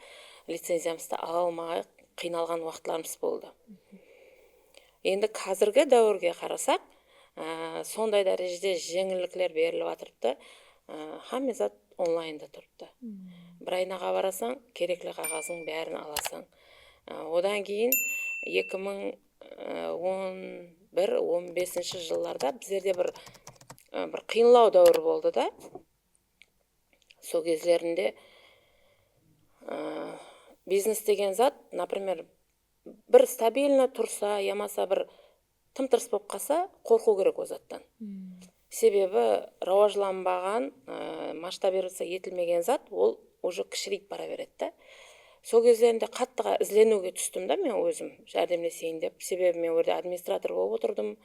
A: лицензиямызды ала алмай қиналған уақытларымыз болды. Енді қазіргі дәуірге қарасақ, сондай дәрежеде жеңілдіктер беріліп жатырды. Хамме зат онлайнда тұрды. Бір айнаға барасаң, керекті қағазың бәрін аласың. Одан кейін 2011-15 жылдарда біздерде бір қиынлау дәуір болды да. Сол кездерінде бизнес деген зат, например, бір стабильно тұрса, ямаса бір тым-тырыс болып қалса, қорқу керек о заттан. Себебі рауажланбаған, масштабироваться етілмеген зат, ол уже кішірейіп бара береді да. Сол кездерінде қаттыға ізленуге түстім да, мен өзім жәрдемдесейін деп. Себебі мен өрде администратор болып отырдым,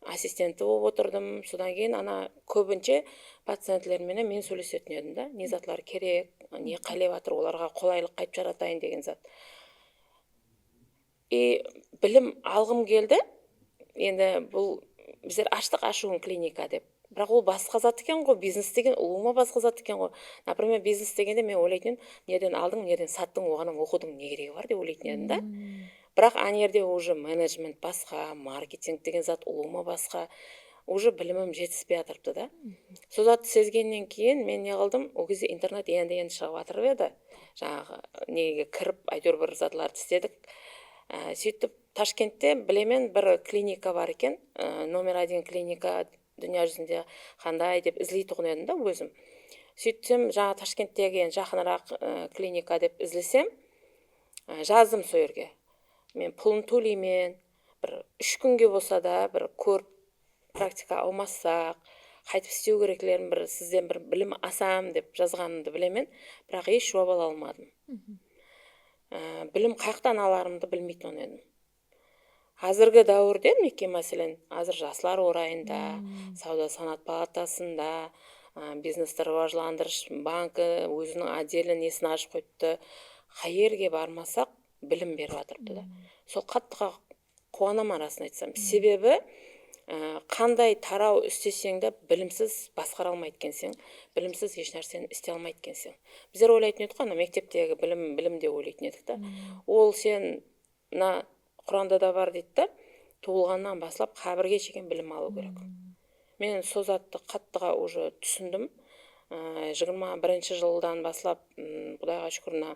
A: ассистенті болып отырдым. Содан кейін көбінше пациентлермен мен сөйлесетін едім да. Не затлар керек, не қалеп жатыр, оларға қолайлық қайтып жаратайын деген зат. Білім алғым келді. Енді бұл біздер аштың клиника деп. Бірақ ол басқа зат екен ғой, бизнес деген ұлыма басқа зат екен ғой. Например, бизнес дегенде мен ойлайтын, неден алдың, неден саттың, оған оқудың не керегі бар деп ойлайтын едім да. Бірақ анерде уже менеджмент басқа, маркетинг деген зат ұлыма басқа, уже білімім жетіспей жатырды да. Сол затты сезгеннен кейін мен не қылдым, ол кезде интернет енді шығып жатыр еді. Жаңағы неге кіріп, әйтеуір бір затларды істедік. Сөйтіп Ташкентте білемен бір клиника бар екен, номер 1 клиника дүния жүзінде қандай деп ізлейтұғын едім да өзім. Сөйтсем, жаңа Ташкенттегі жақынырақ клиника деп ізлесем, жаздым сол жерге. Мен пұлын төлеймен, бір 3 күнге болса да, бір көріп практика алмассақ, қайтып істеу кереклерін сізден бір білім асам деп жазғанымды білемен, бірақ еш жауап ала алмадым. Білім қаяқтан аларымды білмейтін едім. Қазіргі дәуірде меке мәселен, қазір жасылар орайында, сауда санат палатасында, бизнесті рауажландырыш банкі өзінің отделін несін ашып қойыпты. Қай жерге бармасақ білім беріп жатырды да. Сол қаттыға қуанам арасын айтсам. Себебі қандай тарау істесең де білімсіз басқара алмайды екенсің, білімсіз еш нәрсені істей алмайды екенсің. Біздер ойлайтын едік қой, мектептегі білім деп ойлайтын едік та. Ол сен Құранда да бар дейді да, туылғаннан басылап қабірге шейін білім алу керек. Мен сол затты қаттыға уже түсіндім. 21 жылдан басылап, Құдайға шүкірна,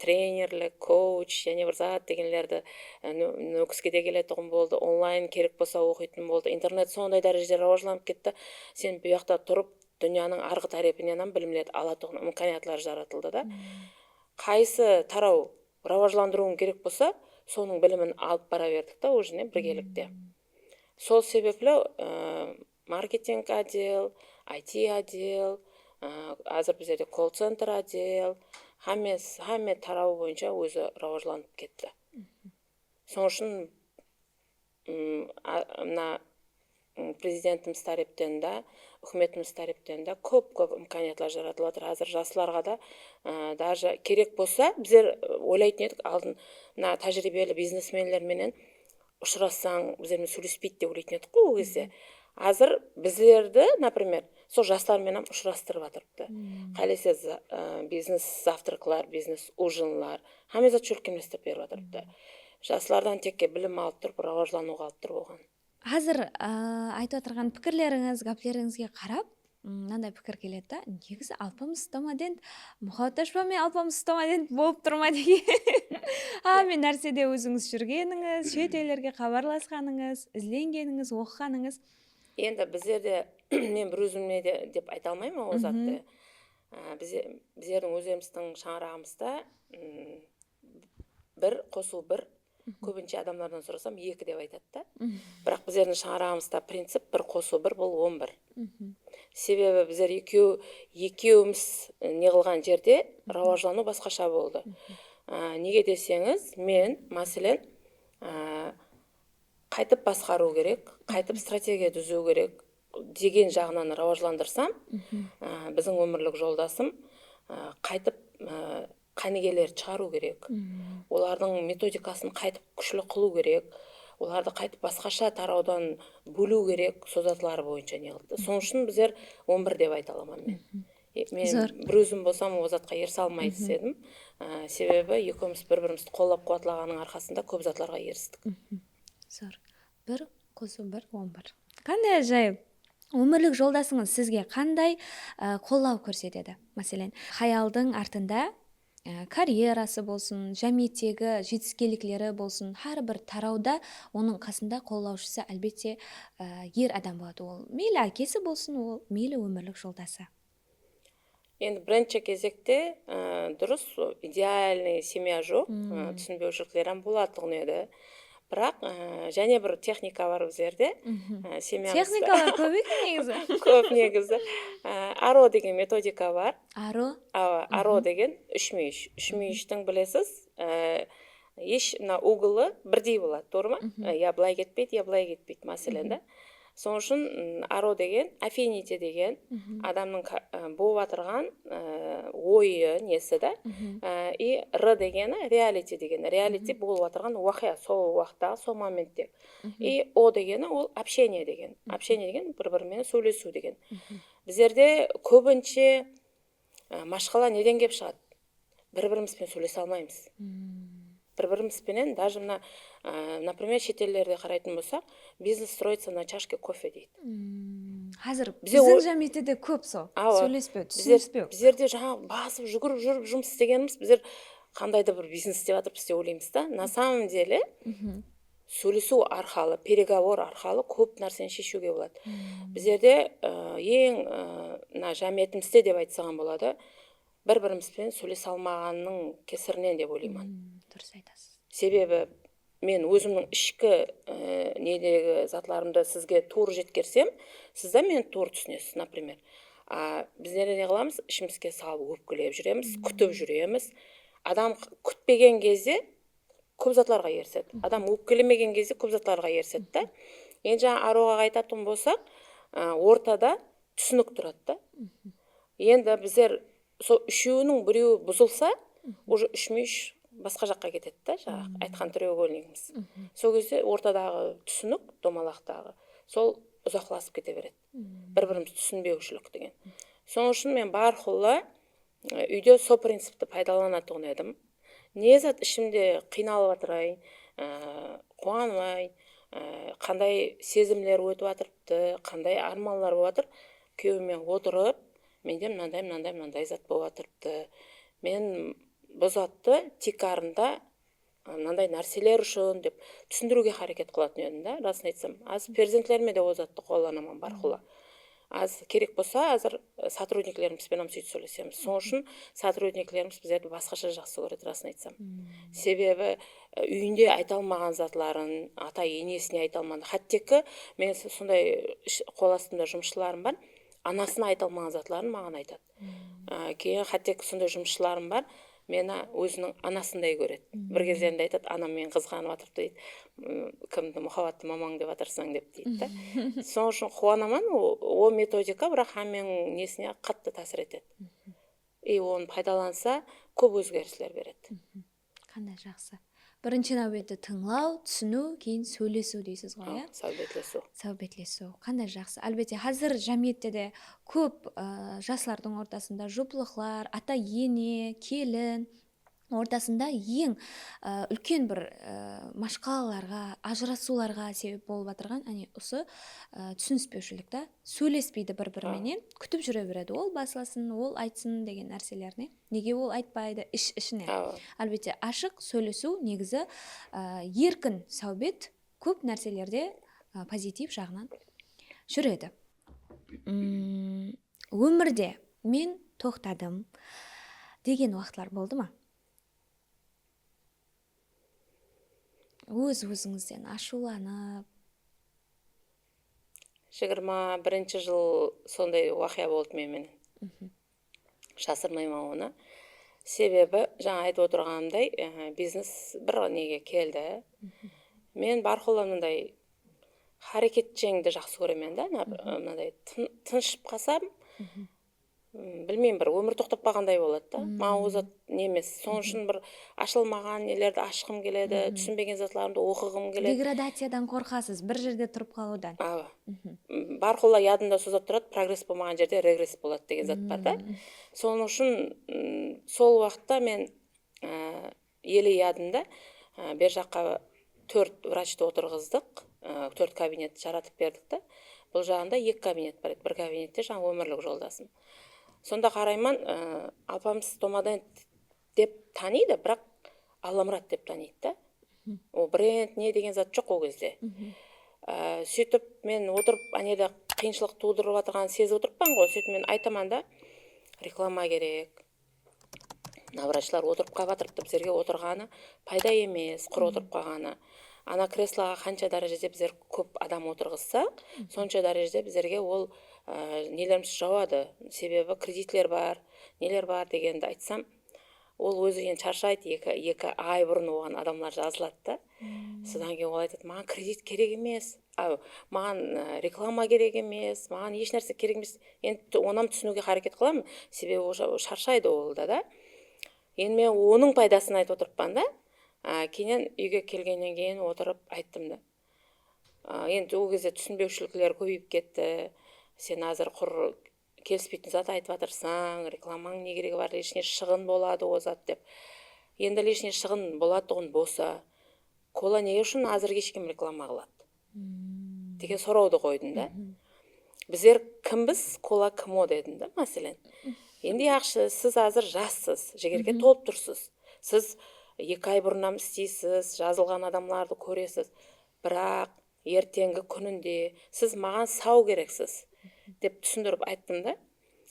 A: тренерлік, коуч, және бір зат дегенлерді нөкіске де келетұғын болды, онлайн керек болса оқитын болды. Интернет сондай дәрежеде рауажланып кетті. Сен бұяқта тұрып, дүнияның арғы тарепінен білімлерді алатұғын мүмкәниятлар жаратылды да. Қайсы тарау рауажландыруын керек болса, соның білімін алып бара бердік та уже біргелікте. Сол себеплі маркетинг отдел, IT отдел, азыр біздерде колл-центр отдел, хамме тарау бойынша өзі рауажланып кетті. Соң үшін президентіміз тарептен да, үкіметіміз тарептен да көп мүмкәниятлар жаратылып жатыр. Азыр жасыларға да даже керек болса, біздер ойлайтын едік, алдын тәжірибелі бизнесмендерменен ұшырассаң, біздермен сөйлеспейді деп ойлайтын едік қой ол кезде. Азыр біздерді, например, сол жастармен ұшырастырып жатырды. Қалесе бизнес завтраклар, бизнес ужинлар, хамезат чөлкеместеп беріп жатырды. Жасылардан текке білім алып тұрып, рауажлануға алып тұрып оған.
B: Қазір айтып отырған пікірлеріңіз, гаплеріңізге қарап, мынандай пікір келеді да, негізі алпамыс стомадент, мұхауташпамен алпамыс стомадент болып тұрма деген. Мен нәрседе өзіңіз жүргеніңіз, шет елдерге хабарласқаныңыз, ізленгеніңіз, оқығаныңыз.
A: Енді біздерде, мен бір өзіме деп айта алмаймын ол затты. Біздердің өзіміздің шаңырағымызда бір қосу бір, көбінше адамдардан сұрасам 2 деп айтады. Бірақ біздердің шаңырағымызда принцип бір қосу бір, бұл 11. Себебі біздер екеуміз не қылған жерде рауажлану басқаша болды. Неге десеңіз, мен мәселен қайтып басқару керек, қайтып стратегия түзу керек деген жағынан рауажландырсам, біздің өмірлік жолдасым қайтып қанегелер шығару керек, олардың методикасын қайтып күшлі қылу керек, оларды қайтып басқаша тараудан бөлу керек созатылары бойынша неғылды. Соның үшін біздер 11 деп айта аламын мен. Мен бір өзім болсам ол затқа ерісе алмай деседім. Себебі екеуміз бір-бірімізді қолдап қуатлағанның арқасында көп затларға ерістік.
B: Зор. 1 + 1 = 11. Қандай жай өмірлік жолдасыңыз сізге қандай қолдау көрсетеді? Мәселен, хаялдың артында карьерасы болсын, жәмиеттегі жетістіккерліктері болсын, әрбір тарауда оның қасында қолдаушысы әлбетте ер адам болады. Ол мейлі әкесі болсын, ол мейлі өмірлік жолдасы.
A: Енді бірінші кезекте дұрыс идеальный семья жоқ, түсінбеушіліктер болады еді. Бірақ және бір техника бар біздерде.
B: Техникалар көп екен негізі.
A: Көп негізі. Аро деген методика бар.
B: Аро
A: деген 3 мүйіш. 3 мүйіштің білесіз, еш углы бірдей болады, doğru ма? Я былай кетпейді, я былай кетпейді мәселен да. Соның үшін аро деген, affinity деген адамның болып отырған ойы несі да. И р дегені reality деген. Reality болып отырған уақия, сол уақыттағы, сол моментте. И о дегені ол общение деген. Общение деген бір-бірімен сөйлесу деген. Біздерде көбінше машқала неден кеп шығады? Бір-бірімізбен сөйлесе алмаймыз. Бір-бірімізбенен даже мына, например, шетелдерде қарайтын болсақ, бизнес строится на чашке кофе дейді.
B: Қазір біздің жәмиеттеде көп сол. Сөйлеспеу, түсініспеу.
A: Біздерде жаңа басып жүгіріп жүріп жұмыс істегеніміз, біздер қандайда бір бизнес істеп жатырмыз деп ойлаймыз да. На самом деле, сөйлесу арқылы, переговор арқылы көп нәрсені шешуге болады. Біздерде ең жәмиетімізде деп айтсаған болады, бір-бірімізбен сөйлесе алмағанның кесірінен деп ойлаймын.
B: Дұрыс айтасыз.
A: Себебі мен өзімнің ішкі недегі затларымды сізге тур жеткерсем, сіз де мені тур түсінесіз, например. Біздер не қыламыз? Ішімізге салып өпкілеп жүреміз, күтіп жүреміз. Адам күтпеген кезде көп затларға еріседі. Адам өпкілемеген кезде көп затларға еріседі да. Енді жаңа ароға айтатын болсақ, ортада түсінік тұрады да. Енді біздер сол үшеуінің біреуі бұзылса, уже 3 мүйіш басқа жаққа кетеді да, жаңағы айтқан треугольнигіміз. Сол кезде ортадағы түсінік, домалақтағы, сол ұзақласып кете береді. Бір-біріміз түсінбеушілік деген. Соның үшін мен бархолла үйде сол принципті пайдаланатын едім. Не зат ішімде қиналып атырай, қуанмай, қандай сезімлер өтіп атырыпты, қандай арманлар болып атыр, күйеуімен отырып, менде мынандай зат болып атырыпты. Мен бұл затты тек арында мынандай нәрселер үшін деп түсіндіруге харекет қылатын едім да, расын айтсам. Аз перзентлеріме де ол затты қолданамын бархолла. Аз керек болса, азыр сотрудниклерімізбен сөйтіп сөйлесеміз. Соның үшін сотрудниклеріміз біздерді басқаша жақсы көреді, расын айтсам. Себебі үйінде айта алмаған затларын, ата енесіне айта алмаған. Хаттекі мен сондай қол астымда жұмысшыларым бар, анасына айта алмаған затларын маған айтады. Кейін хаттекі сондай жұмысшыларым бар, мені өзінің анасындай көреді. Бір кездерінде айтады, анам мен қызғанып атырыпты дейді, кімді мұхаббатты мамаң деп атырсаң деп дейді. Соның үшін қуанамын, о методика бірақ мен несіне қатты тәсір етеді. И оны пайдаланса, көп өзгерістер береді.
B: Қандай жақсы. Бірінші нәубетті тыңлау, түсіну, кейін сөйлесу дейсіз ғой, иә? Сәубетлесу. Қандай жақсы. Әлбетте, қазір жәмиетте де көп жастардың ортасында жұпылықлар, ата ене, келін ортасында ең үлкен бір машқалаларға, ажырасуларға себеп болып отырған, осы түсініспеушілік та, сөйлеспейді бір-біріменен, күтіп жүре береді. Ол басыласын, ол айтсын деген нәрселеріне. Неге ол айтпайды ішіне? Әлбетте, ашық сөйлесу негізі еркін сәубет көп нәрселерде позитив жағынан жүреді. Өмірде мен тоқтадым деген уақытлар болды ма? Өз-өзіңізден ашуланып.
A: 21 жыл сондай уақия болды менен. Жасырмаймын оны. Себебі, жаңа айтып отырғанымдай, бизнес бір неге келді. Мен бархолламындай харекетшеңді жақсы көремен да, мынандай тыншып қалсам, білмеймін, бір өмір тоқтап қалғандай болады да. Маған ол зат не емес. Соның үшін бір ашылмаған нелерді ашқым келеді, түсінбеген затларымды оқығым келеді.
B: Деградациядан қорқасыз, бір жерде тұрып қалудан.
A: Барқолла ядында созат тұрады, прогресс болмаған жерде регресс болады деген зат бар да. Соның үшін сол уақытта мен елі ядында бер жаққа 4 врачты отырғыздық, 4 кабинет жаратып бердік та. Бұл жағында 2 кабинет бар еді, бір кабинетте жаңа өмірлік жолдасым. Сонда қарайман, апамыз стомадент деп таниды, бірақ Алламұрат деп таниды да. Ол бренд не деген зат жоқ ол кезде. Сөйтіп мен отырып, анеда қиыншылық тудырып жатырғанын сезіп отырыппын ғой. Сөйтіп мен айтаман да, реклама керек. Врачтар отырып қалып біздерге отырғаны пайда емес, құр отырып қалғаны. Ана креслоға қанша дәрежеде біздер көп адам отырғызсақ, сонша дәрежеде біздерге ол нелеріміз жауады. Себебі кредитлер бар, нелер бар дегенді айтсам, ол өзі енді шаршайды, 2 ай бұрын оған адамлар жазылады да. Содан кейін ол айтады, маған кредит керек емес, маған реклама керек емес, маған еш нәрсе керек емес. Енді онам түсінуге харекет қыламын, себебі шаршайды ол да. Енді мен оның пайдасын айтып отырыппын да. Кейін үйге келгеннен кейін отырып айттым да. Енді ол кезде түсінбеушіліктер көбейіп кетті. Сен азыр құр келіспейтін зат айтып жатырсың, рекламаң не керегі бар, лишний шығын болады ол зат деп. Енді лишний шығын болады оған болса, кола не үшін азыр кешкем реклама қылады? Деген сұрауды қойдым да. Біздер кімбіз, кола кім о дедім да, мәселен. Енді яқшы, сіз азыр жассыз, жігерге толып тұрсыз. Сіз 2 ай бұрыннан істейсіз, жазылған адамларды көресіз. Бірақ ертеңгі күнінде сіз маған сау керексіз деп түсіндіріп айттым да.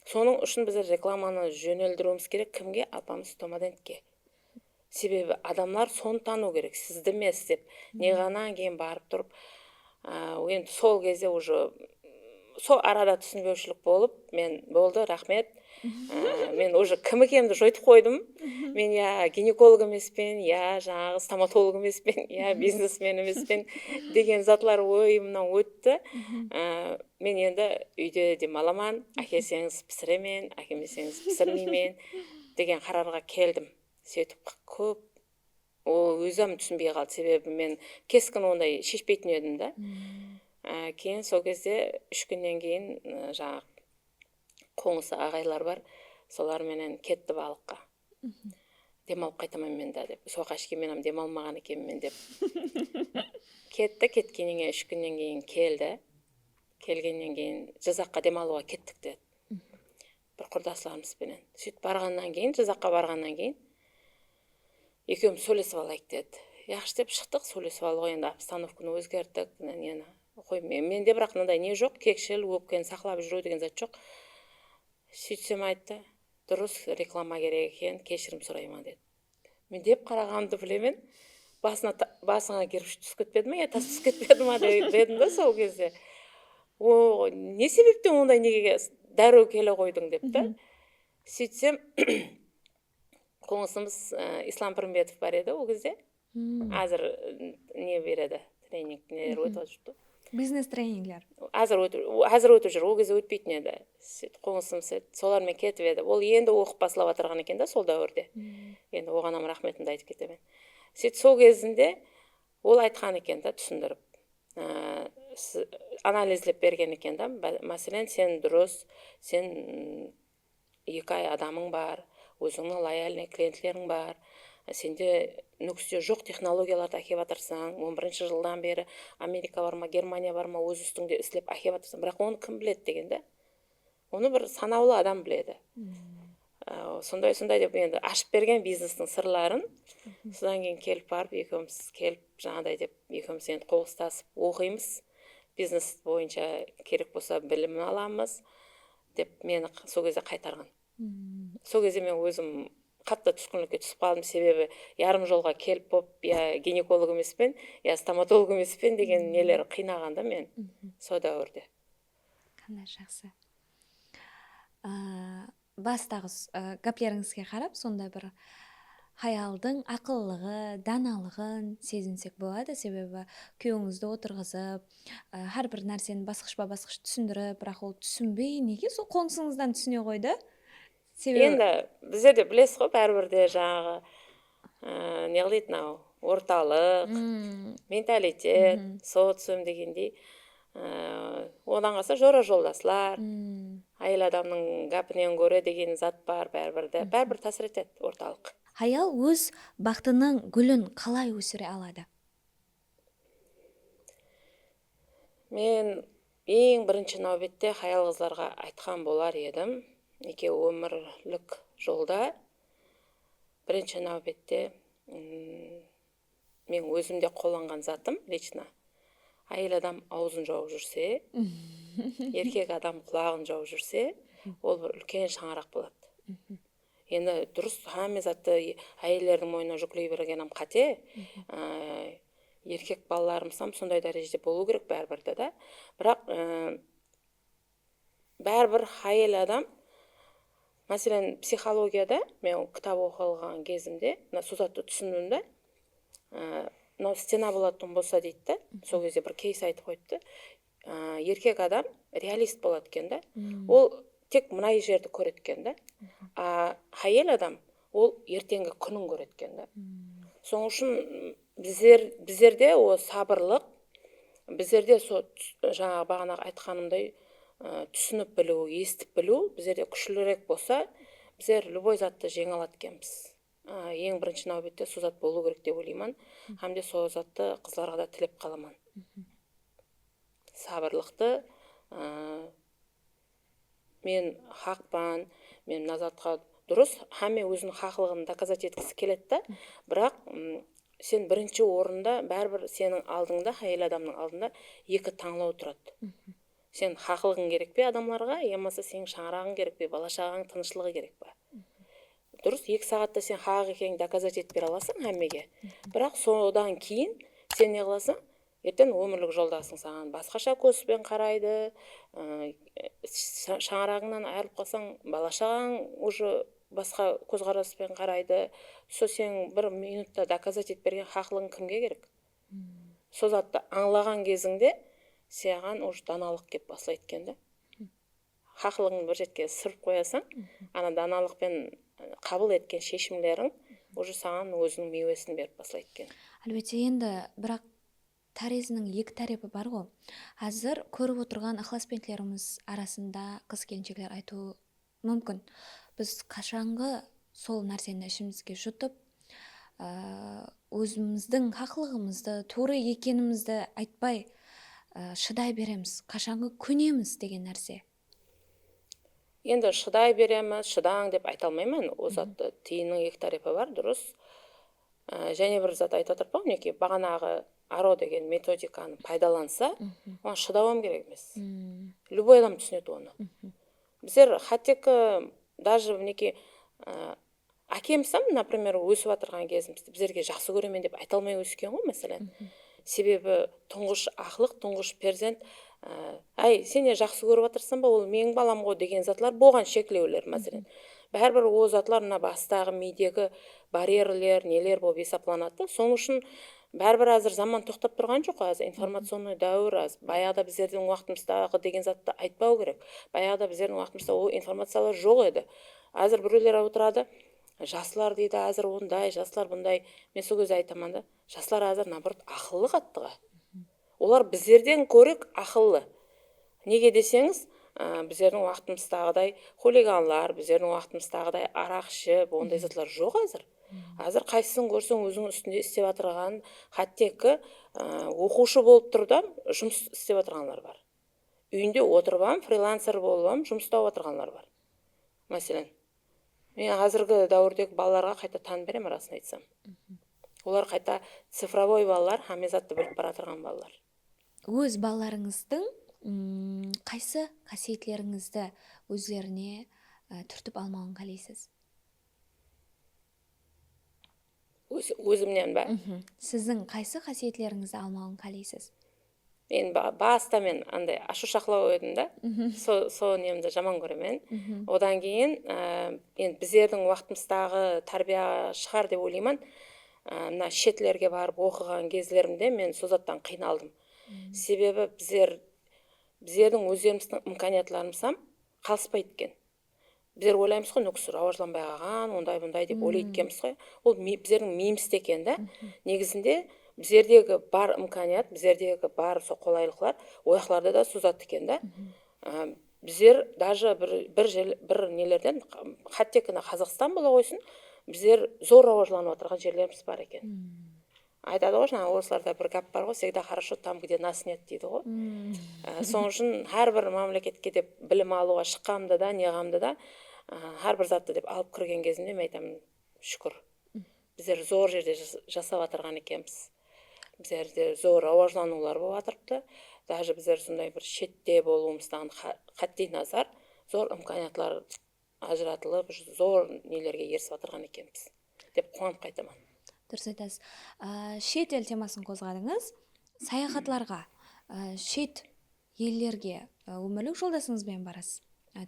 A: Соның үшін біз рекламаны жөнелдіруіміз керек кімге? Апамыз стомадентке. Себебі адамлар соны тану керек, сізді емес деп. Неғанан кейін барып тұрып, енді сол кезде уже сол арада түсінбеушілік болып, мен болды, рахмет. Мен уже кім екенімді жойтып қойдым. Мен я гинеколог емеспен, я жаңағы стоматолог емеспен, я бизнесмен емеспен деген затлар ойымнан өтті. Мен енді үйде демаламан, әкелсеңіз пісіремен, әкелмесеңіз пісірмеймен деген қарарға келдім. Сөйтіп көп ол өзім түсінбей қалды, себебі мен кескін ондай шешпейтін едім да. Кейін сол кезде 3 күннен кейін жаңағы қоңысы ағайлар бар, солар менен кетті балыққа. Демалып қайтамын мен да деп. Соға ішкен менім демалмаған екенмін деп. Кетті, кеткеннен кейін 3 күннен кейін келді. Келгеннен кейін Жазаққа демалуға кеттік деді. Бір құрдасыларымызбенен. Сөйтіп барғаннан кейін, Жазаққа барғаннан кейін екеуміз сөйлесіп алайық деді. Яқшы деп шықтық, сөйлесіп алуға, енді обстановканы өзгерттік. Менде бірақ мындай не жоқ, кекшіл, өпкені сақлап жүру деген зат жоқ. Сөйтсем айтты, дұрыс реклама керек екен, кешірім сұраймын деді. Мен деп қарағанымды білемен, басыңа кірпіш түсіп кетпеді ме, тас түсіп кетпеді ме дедім да сол кезде. Не себептен ондай неге дәру келе қойдың деп та. Сөйтсем, қоңысымыз Ислам Пірімбетов бар еді ол кезде. Азыр не береді, тренинг нелер өтіп жүрді.
B: Бизнес тренингілер.
A: Азыр өтіп жүр, ол кезде өтпейтін еді. Қоңысымыз солармен кетіп еді. Ол енді оқып басылап атырған екен да сол дәуірде. Енді оғанам рахметімді айтып кетемін. Сол кезінде ол айтқан екен да, түсіндіріп. Анализлеп берген екен да. Мәселен, сен дұрыс, сен 2 ай адамың бар, өзіңнің лояльный клиентлерің бар. Сенде нүкісте жоқ технологияларды әкеп атырсаң, 11-ші жылдан бері Америка бар ма, Германия бар ма, өз үстіңде істеп әкеп атырсаң, бірақ оны кім біледі дегенде? Оны бір санаулы адам біледі. Сондай деп енді ашып берген бизнестің сырларын. Содан кейін келіп барып, екеуміз келіп, жаңадай деп, екеуміз енді қол ұстасып оқимыз. Бизнес бойынша керек болса білім аламыз деп мені сол кезде қайтарған. Сол кезде мен өзім қатты түскінлікке түсіп қалдым, себебі ярым жолға келіп боп, я гинеколог емеспен, я стоматолог емеспен деген нелер қинағанда мен сол дәуірде.
B: Қандай жақсы. Бастағы гәплеріңізге қарап, сондай бір хаялдың ақыллығы, даналығын сезінсек болады, себебі күйеуіңізді отырғызып, әрбір нәрсені басқыш түсіндіріп, бірақ ол түсінбей, неге сол қоңсыңыздан түсіне қойды?
A: Енді біздерде білесіз ғой, бәрібірде жаңағы не қылайды мынау орталық, менталитет, социум дегендей, одан қалса жора жолдаслар, әйел адамның гәпінен көре деген зат бар бәрібір тәсір етеді орталық.
B: Аял өз бақытының гүлін қалай өсіре алады?
A: Мен ең бірінші нәубетте хаял қыздарға айтқан болар едім, неке өмірлік жолда бірінші нәубетте мен өзімде қолданған затым лично, әйел адам аузын жауып жүрсе, еркек адам құлағын жауып жүрсе, ол бір үлкен шаңырақ болады. Енді дұрыс хамме затты әйелдердің мойнына жүктей берген қате. Еркек балаларымсам сондай дәрежеде болу керек бәрібірде да. Бірақ бәрібір әйел адам, мәселен психологияда мен кітап оқыған кезімде созатты түсіндім, мынау стена болатын болса дейді, сол кезде бір кейс айтып қойды. Еркек адам реалист болады екен да. Ол тек мына жерді көреді екен да. Әйел адам ол ертеңгі күнін көреді екен да. Соның үшін біздерде о сабырлық, біздерде жаңағы бағанағы айтқанымдай түсініп білу, естіп білу біздерде күштірек болса, біздер любой затты жеңе алады екенбіз. Ең бірінші нәубетте сол зат болу керек деп ойлаймын, һәм де сол затты қыздарға да тілеп қаламын. Сабырлықты, мен хақпан, мен назатқа дұрыс, һәм өзінің хақлығын доказать еткісі келеді, бірақ сен бірінші орында, бәрібір сенің алдыңда, әйел адамның алдында екі таңлау тұрады. Сен хақлығың керек пе адамларға, емаса сенің шаңырағың керек пе, бала-шағаң тынышлығы керек пе? Дұрыс, 2 сағатта сен хақ екенін доказать етіп бере аласың һәммеге. Бірақ содан кейін сен не қыласың? Ертең өмірлік жолдасың саған басқаша көзбен қарайды, шаңырағыңнан айырылып қалсаң, бала-шағаң уже басқа көзқараспен қарайды. Сол сен бір минутта доказать етіп берген хақлығың кімге керек? Сол затты аңлаған кезіңде саған уже даналық кеп басылайды екен да. Хақлығыңды бір жерге сырып қоясың, ана даналықпен қабыл еткен шешімдерің уже саған өзінің мейуесін беріп басылайды екен.
B: Әлбетте, енді бірақ тарезінің екі тарапы бар ғой. Қазір көріп отырған ықыласпеншілеріміз арасында қыз-келіншектер айтуы мүмкін. Біз қашанғы сол нәрсені ішімізге жұтып, өзіміздің хақлығымызды, тура екенімізді айтпай шыдай береміз, қашанғы көнеміз деген нәрсе.
A: Енді шыдай береміз, шыдаң деп айта алмаймын. О затты тиынның екі тарапы бар, дұрыс. Және бір зат айтып отырмын, неке бағанағы аро деген методиканы пайдаланса, оған шыдауым керек емес. Любой адам түсінеді оны. Біздер хаттекі даже неке әкемсам, например, өсіп отырған кезімізде біздерге жақсы көремен деп айта алмай өскен ғой, мәселен. Себебі тұңғыш ақлық, тұңғыш перзент, әй, сен жақсы көріп отырсың ба, ол менің балам ғой деген затлар болған шектеулер, мәселен. Бәрібір ол затлар мына бастағы мидегі барьерлер, нелер болып есептелінеді. Соның үшін бәрібір әзір заман тоқтап тұрған жоқ, әзір информационный дәуір, баяғыда біздердің уақытымыздағы деген затты айтпау керек. Баяғыда біздердің уақытымызда ол информациялар жоқ еді. Әзір біреулер отырады, жаслар дейді, әзір ондай, жаслар бұндай. Мен сол кезде айтамын да, жаслар әзір наоборот ақыллы қаттыға. Олар біздерден көрек ақыллы. Неге десеңіз, біздердің уақытымыздағыдай хулиганлар, біздердің уақытымыздағыдай арақ ішіп, ондай затлар жоқ әзір. Әзір қайсысын көрсең өзінің үстінде істеп отырған, хаттекі оқушы болып тұрдан жұмыс істеп отырғанлар бар. Үйінде отырып, фрилансер болып, жұмыстап отырғанлар бар. Мәселен, мен қазіргі дәуірдегі балаларға қайта тан берем, расын айтсам. Олар қайта цифровой балалар, хамезатты біліп бара тұрған балалар.
B: Өз балаларыңыздың қайсы қасиетлеріңізді өздеріне түртіп алмауын қалайсыз?
A: Өзімнен ба?
B: Сіздің қайсы қасиетлеріңізді алмауын қалайсыз?
A: Мен баста мен андай ашу шақлау едім да, сол немді жаман көремен. Одан кейін біздердің уақытымыздағы тарбия шығар деп ойлаймын. Мына шетлерге барып оқыған кезлерімде мен созаттан қиналдым. Себебі біздердің өздеріміздің имканиятларымыздан қалыспайды екен. біздер ойлаймыз ғой нүкіс рауажланбай қалған ондай бұндай деп ойлайды екенбіз ғой. Ол біздердің миымызда екен да. Негізінде біздердегі бар имканият, біздердегі бар сол қолайлықлар ояқларда да созады екен да. Біздер даже бір нелерден хаттекіна Қазақстан бола қойсын, біздер зор рауажланып отырған жерлеріміз бар екен. Айтады ғой, жаңа орысларда бір гәп бар ғой, всегда хорошо там, где нас нет дейді ғой. Соның үшін әрбір мемлекетке деп білім алуға шыққанымда да, неғамда да, әрбір затты деп алып кірген кезімде мен айтамын, шүкір. Біздер зор жерде жасап отырған екенбіз. Біздерде зор рауажланулар болып жатырыпты. Даже біздер сондай бір шетте болуымыздан қатты назар, зор имканиятлар ажыратылып, зор нелерге ерісіп отырған екенбіз деп қуанып қайтамын.
B: Дұрыс айтасыз. Шет ел темасын қозғадыңыз. Саяхатларға, шет елдерге өмірлік жолдасыңызбен барасыз.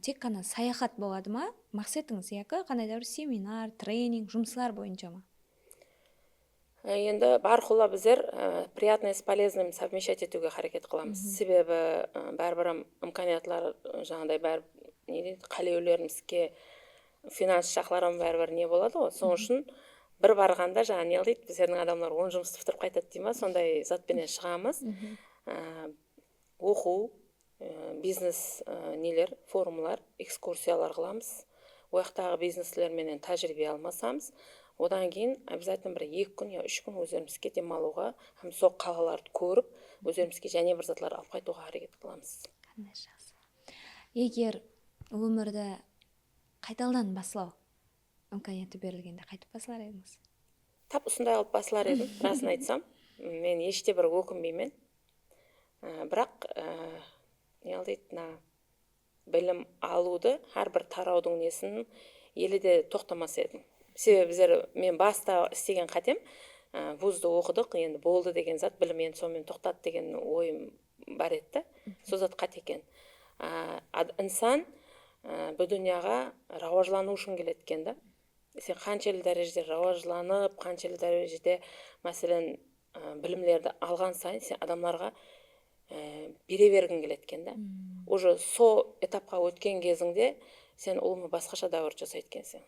B: Тек қана саяхат болады ма? Мақсатыңыз яки қандайда бір семинар, тренинг, жұмыслар бойынша ма?
A: Енді барқұла біздер приятное с полезным совмещать етуге харекет қыламыз. Себебі бәрбір имканиятлар жаңағыдай қалеулерімізге финанс шақларым бәрбір не болады ғой. Соның үшін бір барғанда жаңа не дейді, біздердің адамдар 10 жұмысты бітіріп қайтады дейді ма, сондай затпенен шығамыз. Оқу, бизнес нелер, форумлар, экскурсиялар қыламыз. Ояқтағы бизнеслерменен тәжірибе алмасамыз. Одан кейін обязательно бір 2 күн я 3 күн өздерімізге демалуға, һәм сол қалаларды көріп, өздерімізге және бір затлар алып қайтуға харекет қыламыз.
B: Қандай жақсы. Егер өмірді қайталдан баслау имканияты берілгенде қайтып басылар едіңіз?
A: Тап осындай алып басылар едім, расын айтсам. Мен еште бір өкінбеймін. Бірақ білім алуды, әрбір тараудың несін еліде тоқтамас едім. Себебі мен баста істеген қатем, вузды оқыдық, енді болды деген зат, білім енді сонымен тоқтады деген ойым бар еді. Сол зат қате екен. Инсан бұл дүнияға рауажлану үшін келеді екен да. Сен қаншелі дәрежеде рауажланып, қаншелі дәрежеде мәселен білімлерді алған сайын сен адамларға бере бергің келеді екен да. Уже сол этапқа өткен кезіңде сен ұлымы басқаша дәуір жасайды екенсің.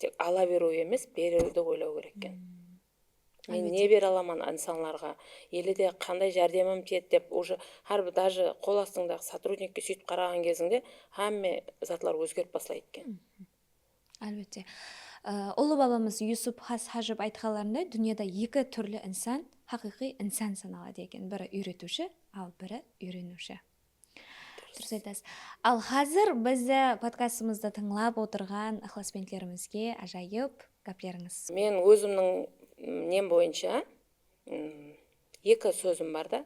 A: Тек ала беру емес, беруді ойлау керек екен. Мен не бере аламын инсанларға, еліде қандай жәрдемім тиеді деп, уже әрбір даже қол астыңдағы сотрудникке сөйтіп қараған кезіңде һәмме затлар өзгеріп бастайды екен.
B: Әлбетте. Ұлы бабамыз Юсуп Хас Хажып айтқанларында дүниеде 2 түрлі инсан хақиқи инсан саналады екен. Бірі үйретуші, ал бірі үйренуші. Дұрыс айтасыз. Ал қазір бізді подкастымызды тыңлап отырған ықыласпендлерімізге ажайып гәплеріңіз.
A: Мен өзімнің нем бойынша 2 сөзім бар да.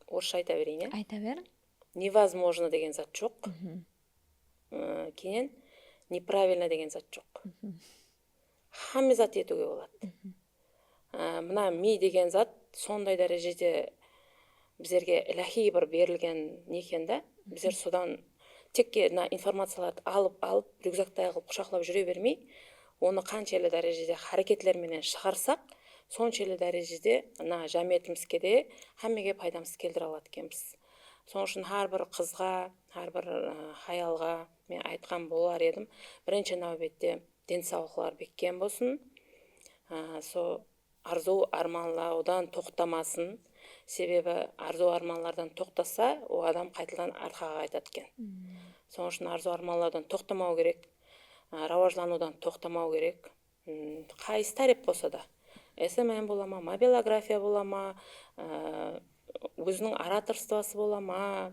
A: Орысша айта берейін, е?
B: Айта бер.
A: Невозможно деген зат жоқ. Кейін неправильно деген зат жоқ. Хамме зат етуге болады. Мына ми деген зат сондай дәрежеде біздерге иләхи бір берілген некен да. Біздер содан текке информацияларды алып, рюкзактай қылып құшақлап жүре бермей, оны қаншелі дәрежеде харекетлерменен шығарсақ, соншелі дәрежеде жәмиетімізге де һәммеге пайдамыз келдіре алады екенбіз. Соның үшін әрбір қызға, әрбір хаялға мен айтқан болар едім. Бірінші нәубетте денсаулықтар беккен болсын. Сол арзу арманлаудан тоқтамасын. Себебі арзу арманлардан тоқтаса, о адам қайтадан арқаға қайтады екен. Соның үшін арзу арманлаудан тоқтамау керек. Рауажланудан тоқтамау керек. Қайсы тареп болса да. СММ бола ма, мобилография бола ма, өзінің ораторствосы бола ма,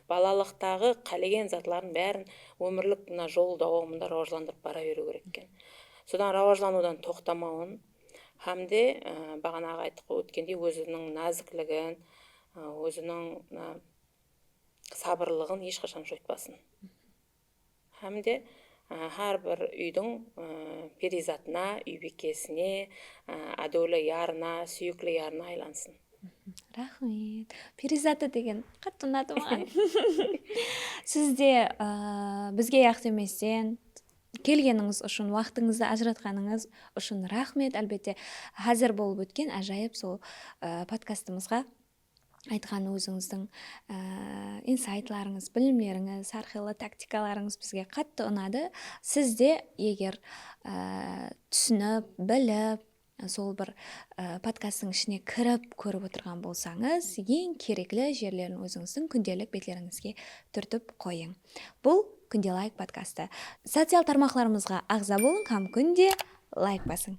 A: балалықтағы қалеген затларын бәрін өмірлік жол дауамында рауажландырып бара беру керек екен. Содан рауажланудан тоқтамауын, һәмде бағанағы айттық өткенде өзінің нәзіктілігін, өзінің сабырлығын ешқашан жойтпасын. Һәмде әрбір үйдің перизатына, үйбекесіне, әдөлі ярына, сүйіклі ярына айлансын.
B: Рахмет. Перизаты деген қатты ұнады маған. Сізде бізге ақтеместен келгеніңіз үшін, уақытыңызды ажыратқаныңыз үшін рахмет. Әлбетте, қазір болып өткен ажайып сол подкастымызға айтқан өзіңіздің инсайтларыңыз, білімдеріңіз, әрқилы тактикаларыңыз бізге қатты ұнады. Сіз де егер түсініп, біліп, сол бір подкасттың ішіне кіріп көріп отырған болсаңыз, ең кереклі жерлерін өзіңіздің күнделік беттеріңізге түртіп қойың. Бұл күнде лайк подкасты. Социал тармақларымызға ағза болың, һәм күнде лайк басың.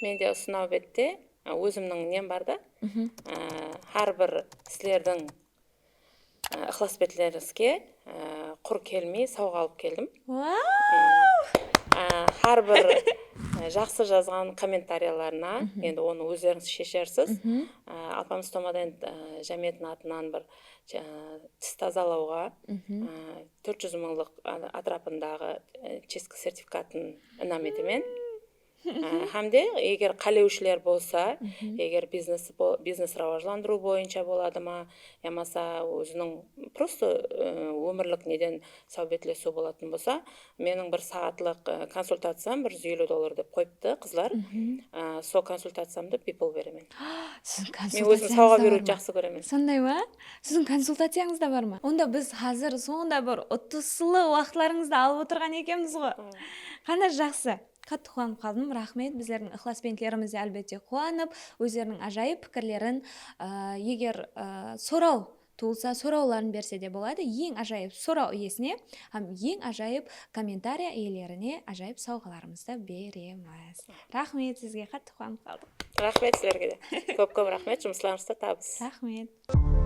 A: Менде ұсынау бетте өзімнің нем бар да. Әрбір сілердің ықылас бетлеріңізге құр келмей сауға алып келдім. Әрбір жақсы жазған комментарияларына, енді оны өздеріңіз шешерсіз. Алпамыс Томаден жәмиетінің атынан бір тіс тазалауға 400 мыңлық атрапындағы честкі сертификатын інам етімен. Хамде, егер қалеушілер болса, егер бизнес рауажландыру бойынша болады ма, ямаса өзінің просто өмірлік неден саубетлесу болатын болса, менің бір сағатлық консультациям $150 деп қойыпты қызлар. Сол консультациямды people беремен. Мен өзім сауға беруді жақсы көремін.
B: Сондай ма? Сіздің консультацияңыз да бар ма? Онда біз қазір сонда бір ұтыслы уақытларыңызды алып отырған екенбіз ғой. Қандай жақсы. Қатты қуанып қалдым, рахмет. Біздердің ықылас беттерімізде әлбетте қуанып, өздерінің ажайып пікірлерін, егер сұрау туылса, сұрауларын берсе де болады. Ең ажайып сұрау иесіне, һәм ең ажайып комментария иелеріне ажайып сауғаларымызды береміз. Рахмет сізге, қатты қуанып қалдым.
A: Рахмет сіздерге де. Көп рахмет, жұмысларыңызда табыс.
B: Рахмет.